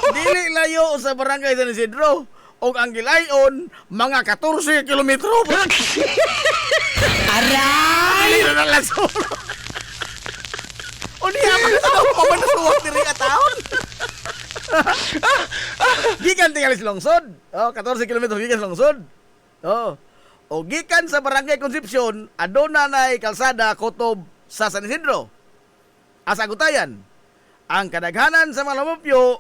Dili layo sa barangay San Isidro. Og ang gilayon mga 14 kilometro. Aray! Dili na lang solo. O niya, magkasuwak diri ka taon. Gikan tingali sa lungsod. 14 kilometro gikan sa lungsod. O gikan sa barangay Concepcion, aduna nay kalsada kutob sa San Isidro. Asa Agutayan. Ang kadaghanan sa mga lumupyo,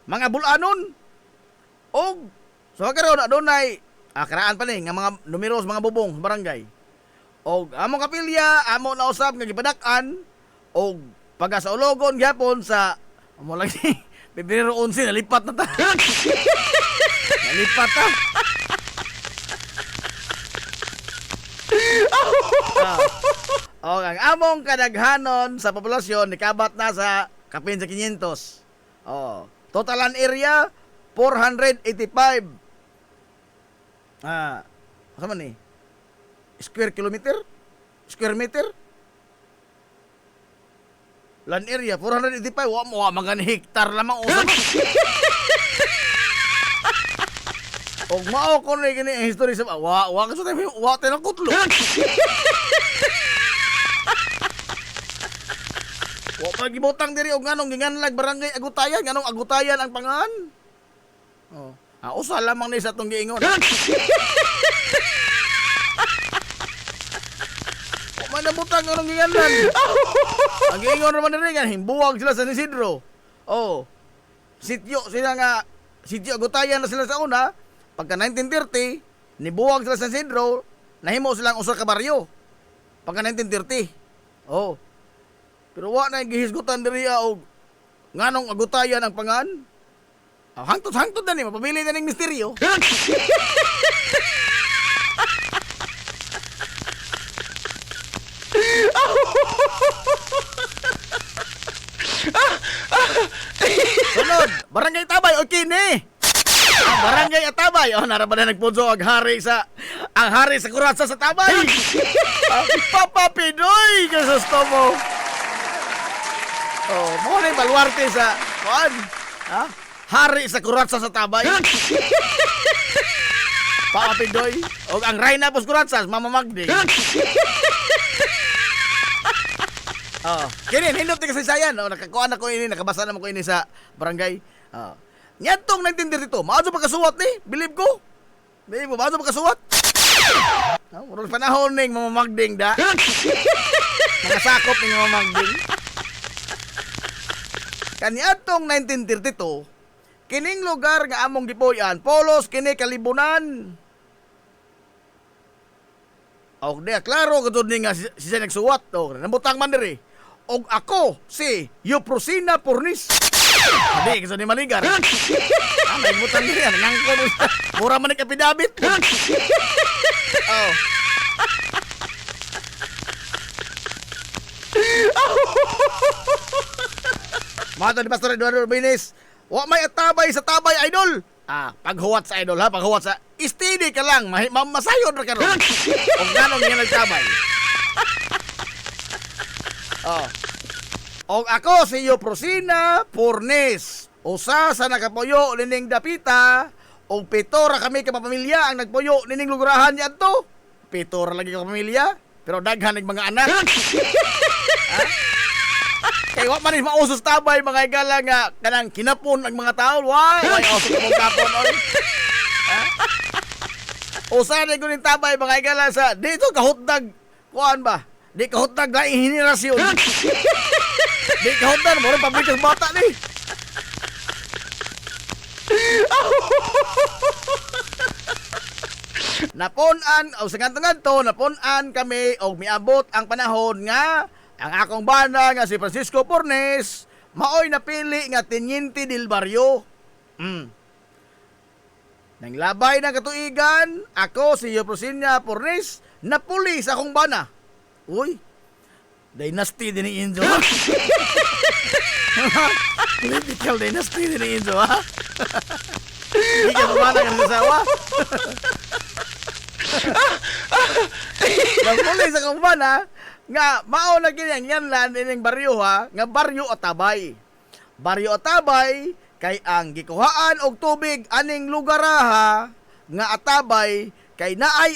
mga bulanon. O so karon adunay karaan pa ni nga mga numeros mga bubong sa barangay. O among kapilya, amo na usab nga gipadak-an og pagkasaulogon gyapon sa amo lagi Pebrero 11 nalipat na ta. Nalipat ta. Ang among kadaghanon sa populasyon nikabat na sa kapin sa 500. Totalan area 485. Asa man ni? Square kilometer? Square meter? Land area 485. Wa mga hektar lamang usa. Og mao ko ni kini ang history sa wa ka sa tayo wa tayo kutlo. Wa magibutang diri og nganong ginganlag barangay Agutayan, nganong Agutayan ang pangan. Oh. Usa lamang ni sa tong giingon. Man nabutang ng ginganan. Ang giingon naman ni nga himbuwag sila sa San Isidro. Oh. Sityo agutayan na sila sa una. Pagka 1930, nibuwag sila sa San Isidro, nahimo silang usa ka baryo. Pagka 1930. Oh. Pero wa na gihisgutan diri og nganong agutayan ang pangan. Hangtod na ni mapabili na ning misteryo. Sunod, Barangay Tabay o kini. Barangay Atabay. Nara ba na nagpunso ang hari sa kuratsa sa Tabay. Papa Pinoy kasusto mo. Mo na yung baluarte sa hari sa kuratsa sa Tabay. Papa Pinoy. O ang Rayna pos kuratsa, Mama Magdi. Kini hindot ni kasaysayan. Nakakuha na ko ini, nakabasa naman ko ini sa barangay. Nyatong 1932, maadto pa kasuwat ni, bilib ko. Bilib mo, maadto pa kasuwat. Murag panahon ning mamamagding da. Mga sakop ning mamamagding. Kaniadtong 1932, kining lugar nga among gipuy-an, Polos kini Kalibunan. Og di klaro kadto ni nga siya nagsuwat. Nambutang man diri. Og ako si Euprosina Pornis. Hindi, kasi ni Maligar. May butang niya. Nangangko. Mura man nagkapidabit. Mata ni Pastor Eduardo Binis. Wa may atabay sa Tabay, idol. Paghuwat sa idol ha. Paghuwat sa steady ka lang. Masayod na ka ron. Kung gano'n nga nagtabay. Og ako si Euprosina Pornis. Usa sa nakapuyo nining dapita. Og pitora kami kapamilya ang nagpuyo nining lugurahan niya to. Pitora lagi ka pamilya. Pero daghan ng mga anak. Kaya wa man mausos Tabay mga igala nga kanang kinapon ang mga tao. Way usos ka mong kapon oy. Usa na gunin Tabay mga igala sa dito kahutdag kuan ba? Di kahutdag na ihinirasyon. Di kahutdag mo rin pabrikas bata ni. Napunan o sa ganto napunan kami og miabot ang panahon nga ang akong bana nga si Francisco Pornes maoy napili nga Teniente del Barrio. Nang labay ng katuigan, ako si Euprosina Pornes napuli sa akong bana. Uy, dynasty din ni Inzo. Political dynasty din ni Inzo, ha? Hindi ka pamana ka ng asawa. Napuli sa akong bana, nga mao na kini ang yan ining baryo ha, nga Baryo Atabay. Baryo Atabay kay ang gikuhaan og tubig aning lugar ha, nga Atabay kay naay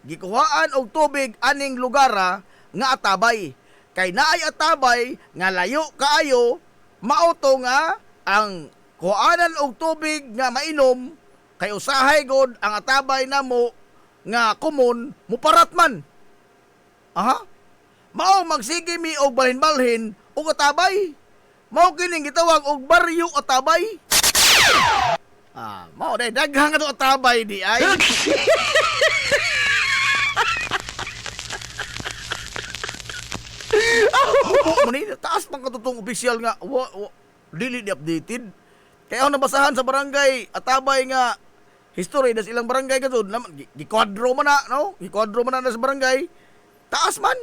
gikuhaan og tubig aning lugar nga Atabay kay naay Atabay nga layo kaayo, mao to nga ang kuhanan og tubig nga mainom kay usahay god ang Atabay namo nga kumon muparat man. Mao magsige mi og balhin-balhin og Atabay. Mao kining gitawag og Baryo Atabay. Mao day daghang ato Atabay di ay. Mo ni taas pang katutong opisyal nga dili updated. Kaya nabasahan sa barangay Atabay nga history das ilang barangay kasud naman gikwadro man na no, gikwadro man na sa barangay taas man.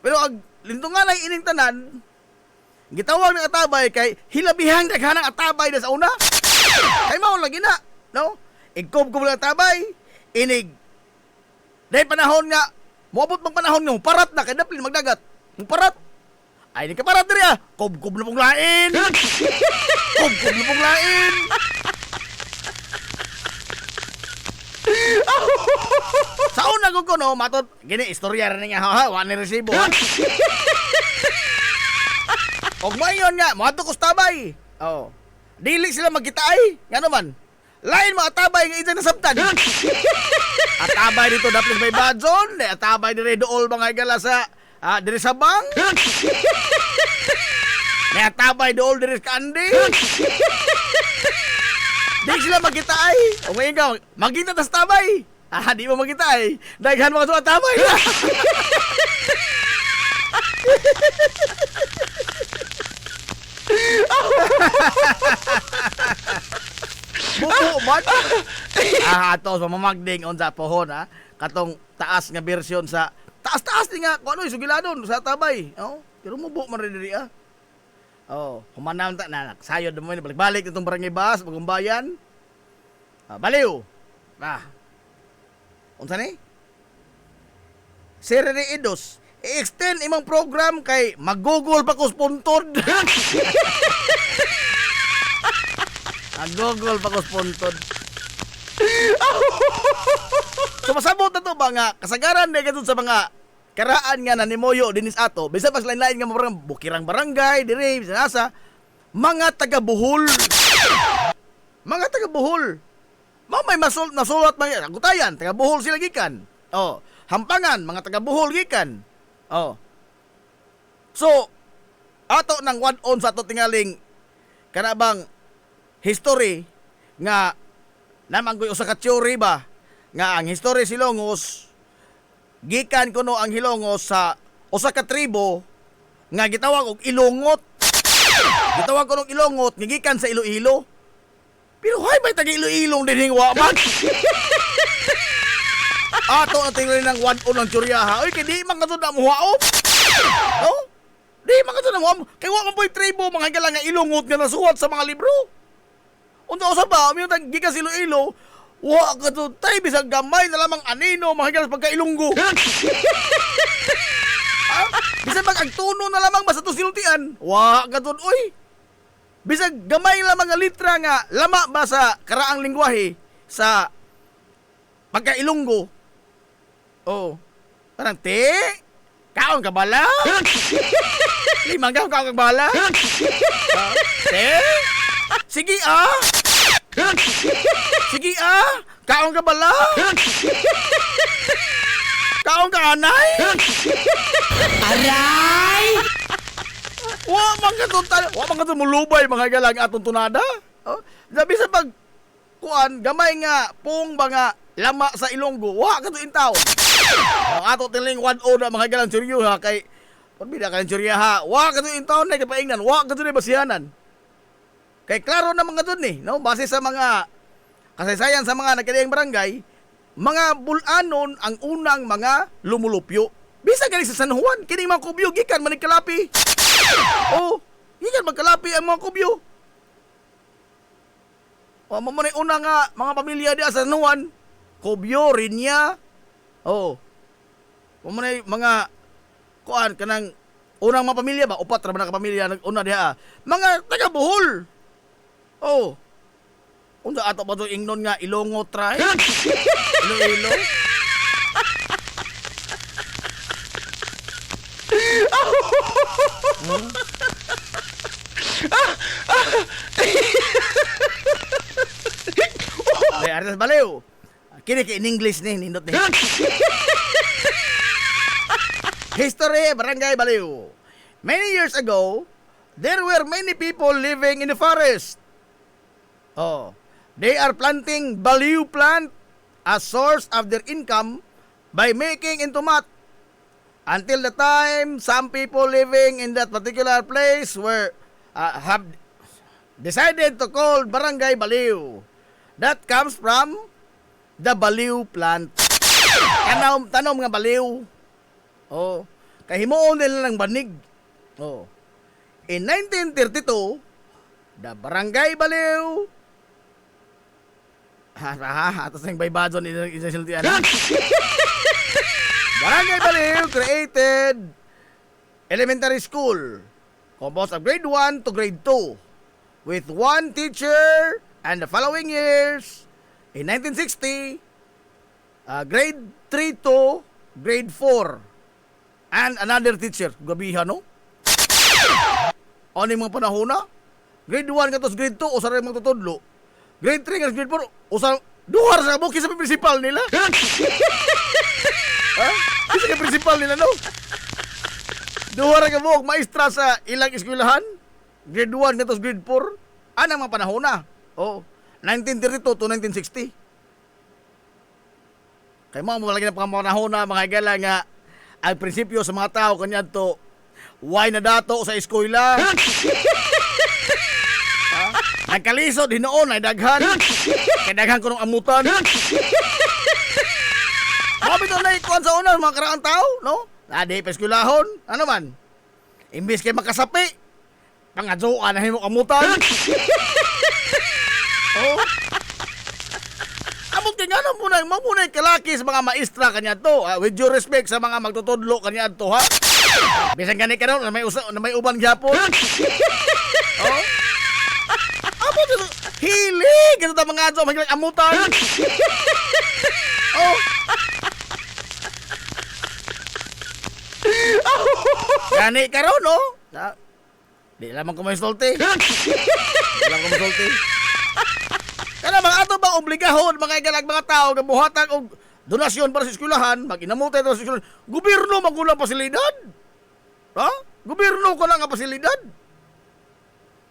Pero ag lintungan ay ining tanan gitawag ng Atabay kay hilabihang daghanang Atabay na sa una. Kay mao lagi na no, igkob-kob lang Atabay inig dahil panahon nga moabot mang panahon nga parat na kay daplin magdagat parat ay ni kaparat diri kob-kob na pong lain. Kob-kob na pong lain. Sa una ko no, matot gini istorya rin nga ha, wa ni resibo ha. Og mayon nga, mga tukos tabay. Oh. Dili sila magkitaay. Nga naman. Lain mga tabay nga isa nasabtan. Atabay dito dapat may badzon. Atabay dire dool mga igala sa dire sa bang. May atabay dool dire sa kandi. Di sila magkitaay. O ngayon ka, magkita tas tabay. Di mo magkitaay. Daghan mga tuwa tabay. Buko man. Ato sa mamagding on sa pohon katong taas nga bersyon sa taas-taas ni nga kung ano sugiladon sa tabay. Oh, pero mo buko man rin diri Oh, humanam ta na sayod mo ni balik-balik itong barangay bus bagumbayan. Baliw. Unsa ni? Sir Idos, i-extend imong program kay mag-google pa ko spuntod. Google pa ko spuntod. So masabot na to ba nga kasagaran na sa mga karaan nga nanimoyo dinis ato, bisa pas lain-lain nga mga bukirang barangay, dire, bisa nasa, mga taga-Bohol. Mga taga-Bohol. May nasulat mga gutayan, taga-Bohol sila gikan. Oh, Hampangan, mga taga-Bohol gikan. Oh. So, ato nang wadon sa ato tingaling kanabang history nga naman ko usa ka theory ba nga ang history Silongos gikan kuno ang Hilongos sa usa ka tribo nga gitawag og Ilongot. Gitawag kuno og Ilongot nga gikan sa Iloilo. Pero hay may taga Iloilong dinhing wa man. Ato na tingnan ng wadon ng tsuryaha. Oy, kay di man kadto na muhaop. No? Di man kadto na muhaop. Kay wa man po'y tribo mga galang nga Ilongot nga nasuwat sa mga libro. Unsa usa ba, mi tag gikan sa Iloilo, wa kadto tay bisag gamay na lamang anino mga galang pagka Ilonggo. Bisag pag agtuno na lamang ba sa tusilutian. Wa kadto oy. Bisag gamay lamang nga litra nga lama ba sa karaang lingwahe sa pagka Ilonggo. Oh. Parang kaon ka bala? Limang kaon ka bala? Sige Sige kaon ka bala? Kaon ka anay? Aray! Wa man ka mulubay mga galang atong tunada. Oh, sabi sa pag kuan gamay nga pung mga lama sa Ilonggo. Wa ka to intaw. Ang ato tiling 1-0 na mga galang seryo ha kay pabida ka ng seryo ha. Wa ka to intaw na kapaingnan. Wa ka to na basihanan. Kay klaro na mga dun no? Base sa mga kasaysayan sa mga nagkadiyang barangay, mga bulanon ang unang mga lumulupyo. Bisa galing sa San Juan, kining mga kubyo gikan manigkalapi. Oh, gikan magkalapi ang mga kubyo. O mo na una nga mga pamilya di sa San Juan, kubyo, rinya. Oh. Mo na mga kuan kanang unang mga pamilya ba, upat ra man ka pamilya una diha. Mga taga Bohol. Oh. Unsa ato ba to ingnon nga Ilongot ra? Iloilo. Ay, artas baliw. Kini in English ni nindot ni. History Barangay Baliw. Many years ago, there were many people living in the forest. Oh, they are planting baliw plant as source of their income by making into mat. Until the time some people living in that particular place were have decided to call Barangay Baliw. That comes from the baliw plant. Tanaw mga baliw. Oh, kahimuon nila ng banig. Oh. In 1932, the Barangay Baliw atas ng baybadon isasiltian. Barangay Baliw created elementary school composed of grade 1 to grade 2 with one teacher, and the following years in 1960 grade 3 to grade 4 and another teacher. Gabihan no? Ano yung mga panahon na? Grade 1 ka to, grade 2, usa rin magtutudlo. Grade 3 ka grade 4, usa duhar sa kabuk sa principal nila. Ha? Isa ka principal nila, no? Duhar ka kabuk, maestra sa ilang eskwelahan. Grade 1 ka to, grade 4. Ano ang mga panahon na? Oh, 1932 to 1960. Kaya mga malagi na panahon na mga higala nga ang prinsipyo sa mga tao kanyan to why na dato sa eskwela. Nagkalisod hinoon ay daghan. Kay daghan ko ng amutan. Mabit na ikuan sa una mga karaang tao, no? Adi pa eskwelahon. Ano man? Imbis kay makasapi, pangadyoan na himo amutan. Oh. Amot kay nga muna kalaki sa mga maestra kanya to. With due respect sa mga magtutudlo kanya to, ha? Bisan gani ka na may uban gyapon. Oh. Amot hilig kasi ta mga adyo magilang amutan. Oh. Gani ka ron, no? Di lamang ko may sulti. Di lamang ko may sulti. Kana mga ato bang obligahon mga igalag mga tao nga buhatan og donasyon para sa eskwelahan, mag-inamutay sa eskwelahan. Gobyerno magulang pasilidad. Ha? Gobyerno ko lang nga pasilidad.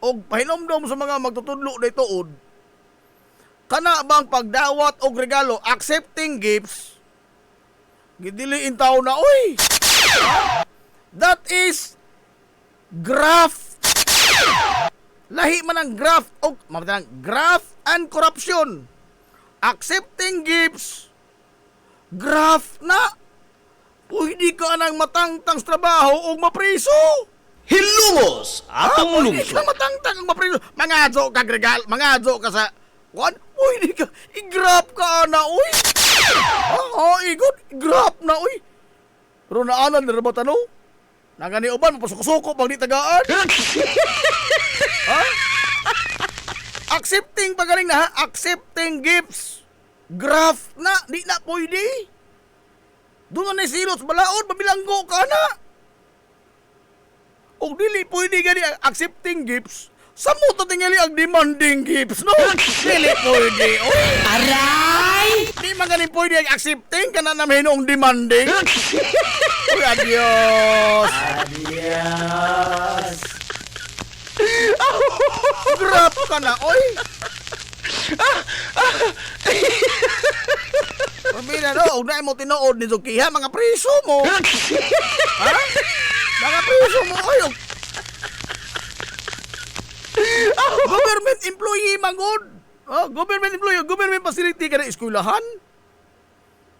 Og pahinomdom sa mga magtutudlo na ituod. Kana bang pagdawat og regalo, accepting gifts, gidiliin tao na, oy! That is graft. Lahi man ang graft o graft and corruption. Accepting gifts, graft na. Pwede ka nang matangtang sa trabaho o mapriso. Hilumos atong Pwede lungsod. ka matangtang o mapriso. Mangadyo ka regal, mangadyo ka sa kuan. Pwede ka, i-graft ka na, uy. Igod, graft na, uy. Pero naanan na ba tanong? Nangani uban, mapasuko-suko pag di tagaan. Ha? Accepting pagaling na, ha? Accepting gifts. Graft na, di na pwede. Doon na silos, balaod, mabilanggo ka na. O dili pwede gani accepting gifts. Sa mo to tingali ang demanding gifts, no? Dili pwede, oy. Aray! Di man gani pwede ang accepting, kana namin ang demanding. Uy, adios. Adios. Grab ka na, oy. Pamina, no? Huwag na mo tinood ni Zukiha, mga priso mo. Ha? Mga priso mo, oy. Government employee, mangod. Government employee, government facility ka na eskwelahan.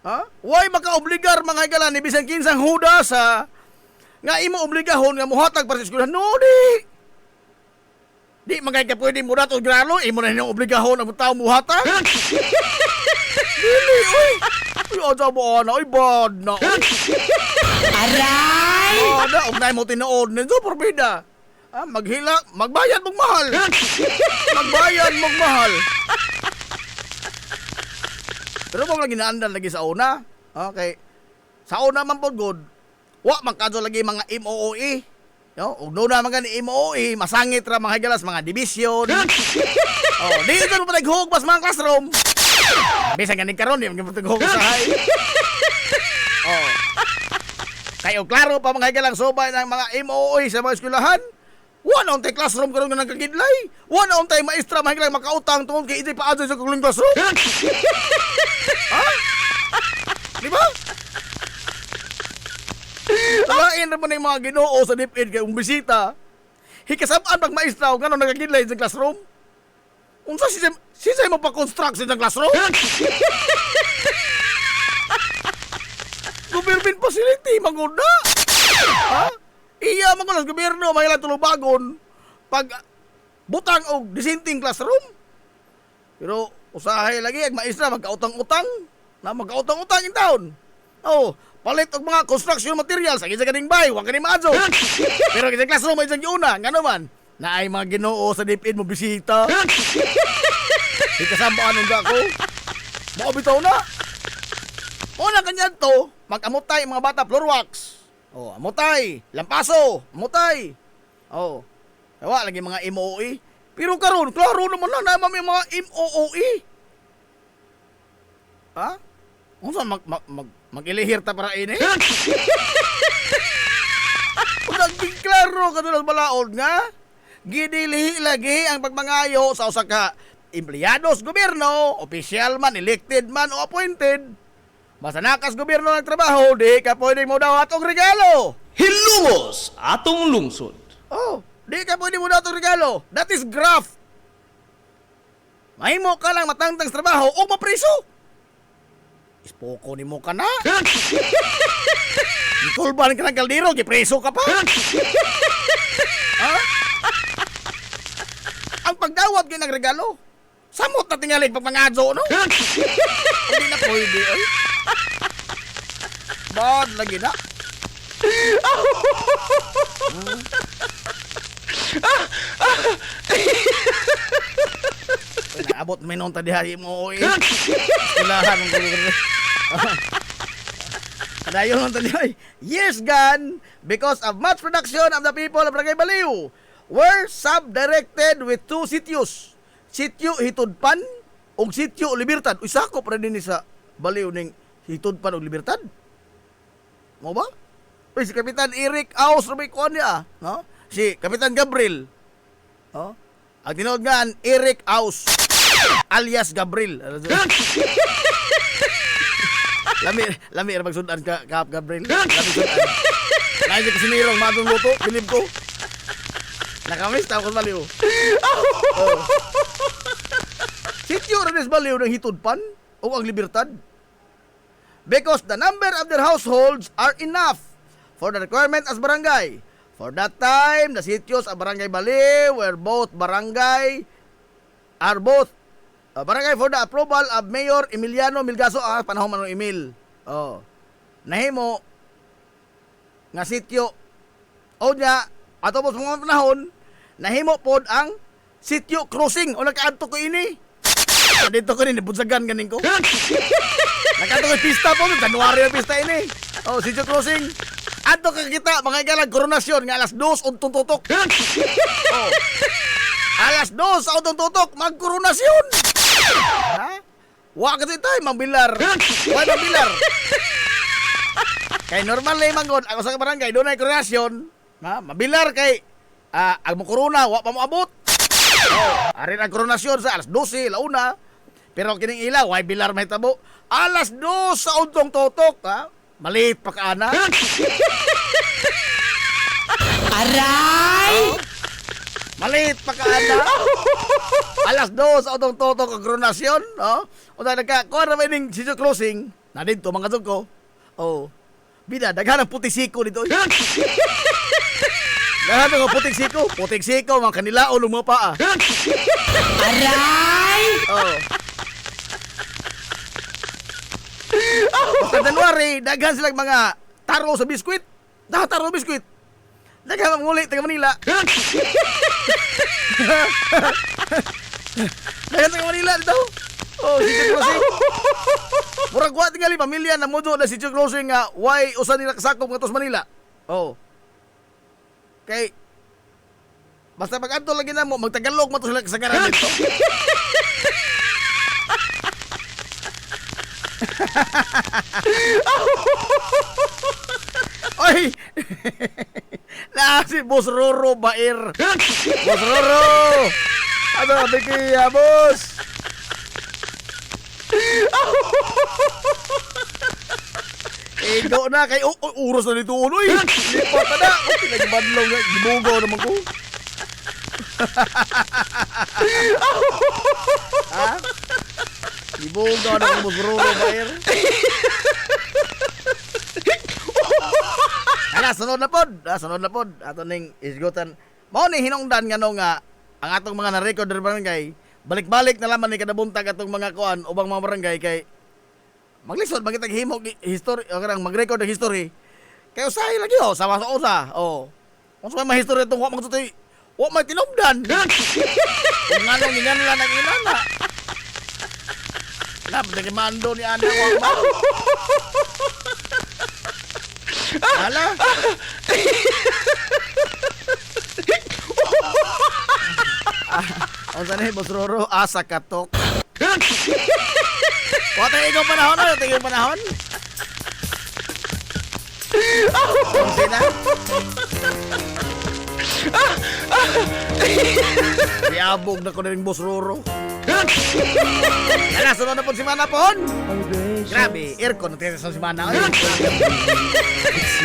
Ha? Why maka-obligar mga higala ni bisan kinsang huda sa nga imo obligahon nga muhatag para sa eskwelahan? No, di. Di magay ka pwede mo dato grano, imo na yung obligahon ang tao muhatag. Dili, uy. Uy, aja mo na, uy, bad na, uy. Aray! Bada, og na mo tinood nito, porbida. Maghila, magbayad mong mahal. Magbayad mong mahal. Pero mo lang ginaandan lagi sa una. Okay. Sa una man po good. Wa magkadto lagi mga MOOE. No, ug no na mga ni MOOE, masangit ra mga higalas mga division. Di ito mo naghugpas mga classroom. Bisan ganing karon di mo naghugpas sa hay. Kayo klaro pa mga higalang subay ng mga MOOE sa mga eskwelahan. Wala untay classroom karon nga nagkagidlay. Wala untay maestra mga higalang makautang tungod kay iti paadto sa kuling classroom. Ha? Di ba? Salain naman yung mga Ginoo sa DepEd kay bisita. Hikasabaan pag maestra o gano'n nagagidlay sa classroom. Unsa si mo pa construct sa classroom? Government facility, magod na. Ha? Iya mga gobyerno, mga ilang tulubagon pag butang o disinting classroom. Pero usahay lagi ang maestra magkautang-utang na magkautang-utang in taon. Palit og mga construction materials sa kaning bay, wa kani maazo. Pero sa classroom ay una, ngano man, na ay mga Ginoo sa DepEd mo bisita. Ikasambaan ng ako. Mo bitaw na. Una kanyan to, mag-amutay mga bata floor wax. Amutay, lampaso, amutay. Kawa lagi mga MOE. Pero karon, klaro naman na naman may mga MOE. Ha? Unsa mag-ilihir ta para ini? Naging klaro katulad balaod nga. Gidilihi lagi ang pagmangayo sa usa ka empleyado sa gobyerno, opisyal man, elected man o appointed. Basta nakas gobyerno ng trabaho, di ka pwede mo daw atong regalo. Hilungos atong lungsod. Oh, di ka pwede mo daw atong regalo. That is graft. Mahimo ka lang matangtang sa trabaho o mapriso. Ispoko ni mo ka na. Ikulban ka ng kaldero, gipreso ka pa. Ha? Ang pagdawat kayo ng regalo, samot na tingalig pag mangadyo, no? Hindi na pwede, ay. Bad lagi na. Naabot menon ta diha mo, eh. Kulahan ang gulo. Kadayon ta diha. Yes, God, because of much production of the people of Barangay Baliw were subdirected with two sitios. Sitio Hitudpan ug Sitio Libertad. Uy, sakop ra din ni sa Baliw ning Hitudpan ug Libertad. Mo ba? Uy, si Kapitan Eric Aus Rubik niya, no? Si Kapitan Gabriel. Oh? Ang tinawag nga Eric Aus alias Gabriel. Lami ra magsudan ka Kap Gabriel. Lami sudan. Lain ko sinirong madong luto, bilib ko. Nakamiss ta ko Baliw. Oh. Sitio ra des Baliw ng Hitudpan o ang Libertad. Because the number of their households are enough for the requirement as barangay. For that time, the sitios of Barangay Baliw were both barangay for the approval of Mayor Emiliano Milgaso. Panahon man ng Emil. Oh. Nahimo nga sitio o nya ato po sa mga panahon nahimo pod ang Sitio Crossing o nakaadto ko ini. Dito ko ni bunsagan ganing ko. Nakaadto ko pista po, January ang pista ini. Oh, Sitio Crossing. Adto ka kita mga igalang koronasyon nga alas 2 untong tutok. Oh. Alas 2 sa untong tutok magkoronasyon. Ha? Wa kasi tayo magbilar. Wa magbilar. Kay normal lay mangon ako sa barangay doon ay koronasyon. Ha? Mabilar kay ang mo corona wa pa mo abot. Oh, ari ang koronasyon sa alas 12 launa. Pero kining ilaw way bilar mahitabo. Alas 2 sa untong tutok, ha? Malit pa kaana. Aray! Oh, malit pa kaana. Alas 2 sa untong tutok ang koronasyon, oh. Unta nagka kuha ra ning Sitio Crossing. Na dito mga tug ko. Oh. Bida daghan ang putisiko dito. Daghan ang putisiko. Putisiko man kanila o lumapa. Aray! Oh. Sa January, daghan silang mga taro sa biskwit. Taro biskwit. Daghan ang nguli taga Manila. Daghan taga Manila dito. Oh, Sitio Crossing. Murag wa tingali pamilya na mudo na Sitio Crossing nga why usa nila kasakop ngadto sa Manila. Oh. Kay basta pag-adto lagi na mo magtagalog mo to sila kasagaran dito. Oy! Na si Boss Roro Bair. Boss Roro! Ano, bigay boss? Ego na kay uros na dito unoy. Lipat na. Pinagbanlaw na. Gibugaw naman ko. Ha? Gibugaw na kong Boss Roro Bair. Sunod na pod. Ato ning isgutan. Mao ni hinungdan nga no nga ang atong mga na-record sa barangay, balik-balik na laman ni kada buntag atong mga kuan ubang mga barangay kay maglisod magitag himo history o kanang mag-record ng history. Kay usahay lagi sama sa usa. Unsa may history tong wa magtutoy. Wa may tinubdan. Kung nganong ginganla nang inana. Nabdagi mando ni ana wa ba. Ala. Unsa ni Boss Roro? Asa katok. Wala ikaw panahon na, tingin panahon. Unsa na? Iabog na ko na rin Boss Roro. Ala, sunod na po si Mana po. Grabe, aircon na tiyan sa si Mana. Ay.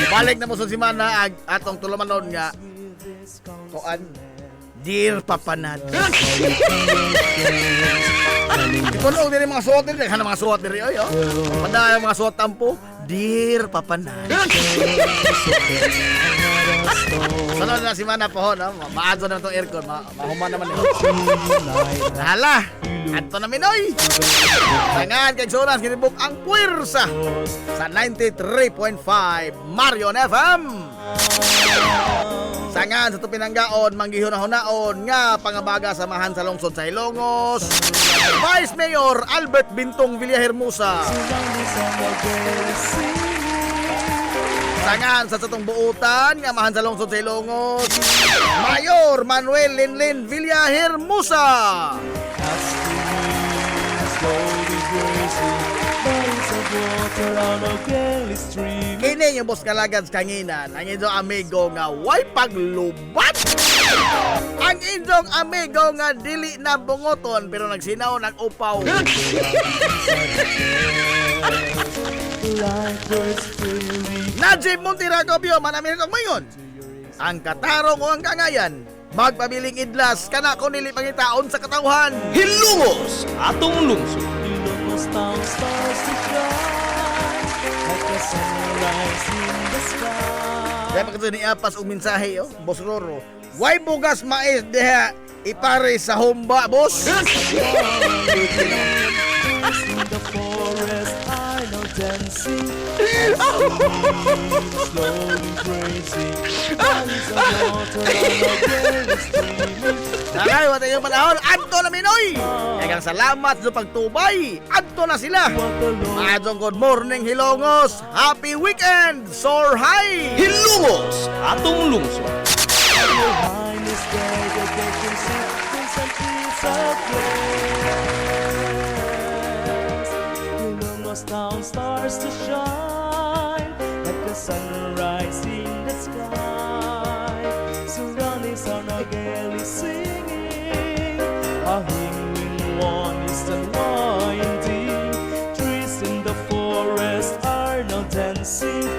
Balik na mo sa si Mana atong tulumanon nga. Kuan, Dear Papanad. Ikunog din mga suot din. Kana mga suot din. Ay, oh. Pada yung mga suot tampo. Dear Papanad. Sunod na si Mana po, no? Maadso na itong aircon. Mahuman naman yun. Hala! Ato na Minoy! Tangan kay Sonas, kinibok ang puwersa sa 93.5 Marion FM. Sangan sa tupinanggaon, manggihuna-hunaon nga pangabaga samahan sa lungsod sa Ilongos. Vice Mayor Albert Bintong Villahermosa. Sangan sa satong buutan nga mahan sa lungsod sa Ilongos. Mayor Manuel Linlin Villahermosa. Kini yung boss kalagad sa kanginan, ang inyong amigo nga way paglubat. Ang inyong amigo nga dili na bungoton pero nagsinaw nag-upaw. Najib Montiracopio, manamir kong mayon. Ang katarong o ang kangayan, magpabiling idlas kana ko nili pangitaon sa katawhan. Hilungos atong lungsod. Dahil pagkito ni Apas og mensahe, oh, Boss Roro. Why bugas mais deha ipare sa humba, boss? Nakay, wala yung panahon. Adto na Minoy. Kaya salamat sa pagtubay. Adto na sila. Maadong good morning, Hilongos. Happy weekend, Soar High. Hilungos atong lungsod. Town stars to shine like the sunrise in the sky. Surroundings are now gaily singing. A hinging one is unwinding. Trees in the forest are now dancing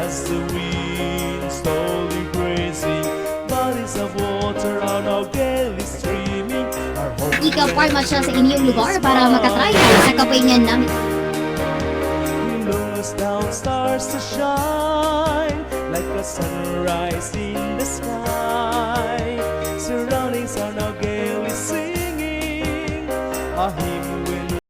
as the wind slowly grazing. Bodies of water are now gaily streaming. Our hope Ika-farma siya sa inyong lugar para makatry sa kapahingan namin. down stars to shine like a sunrise in the sky.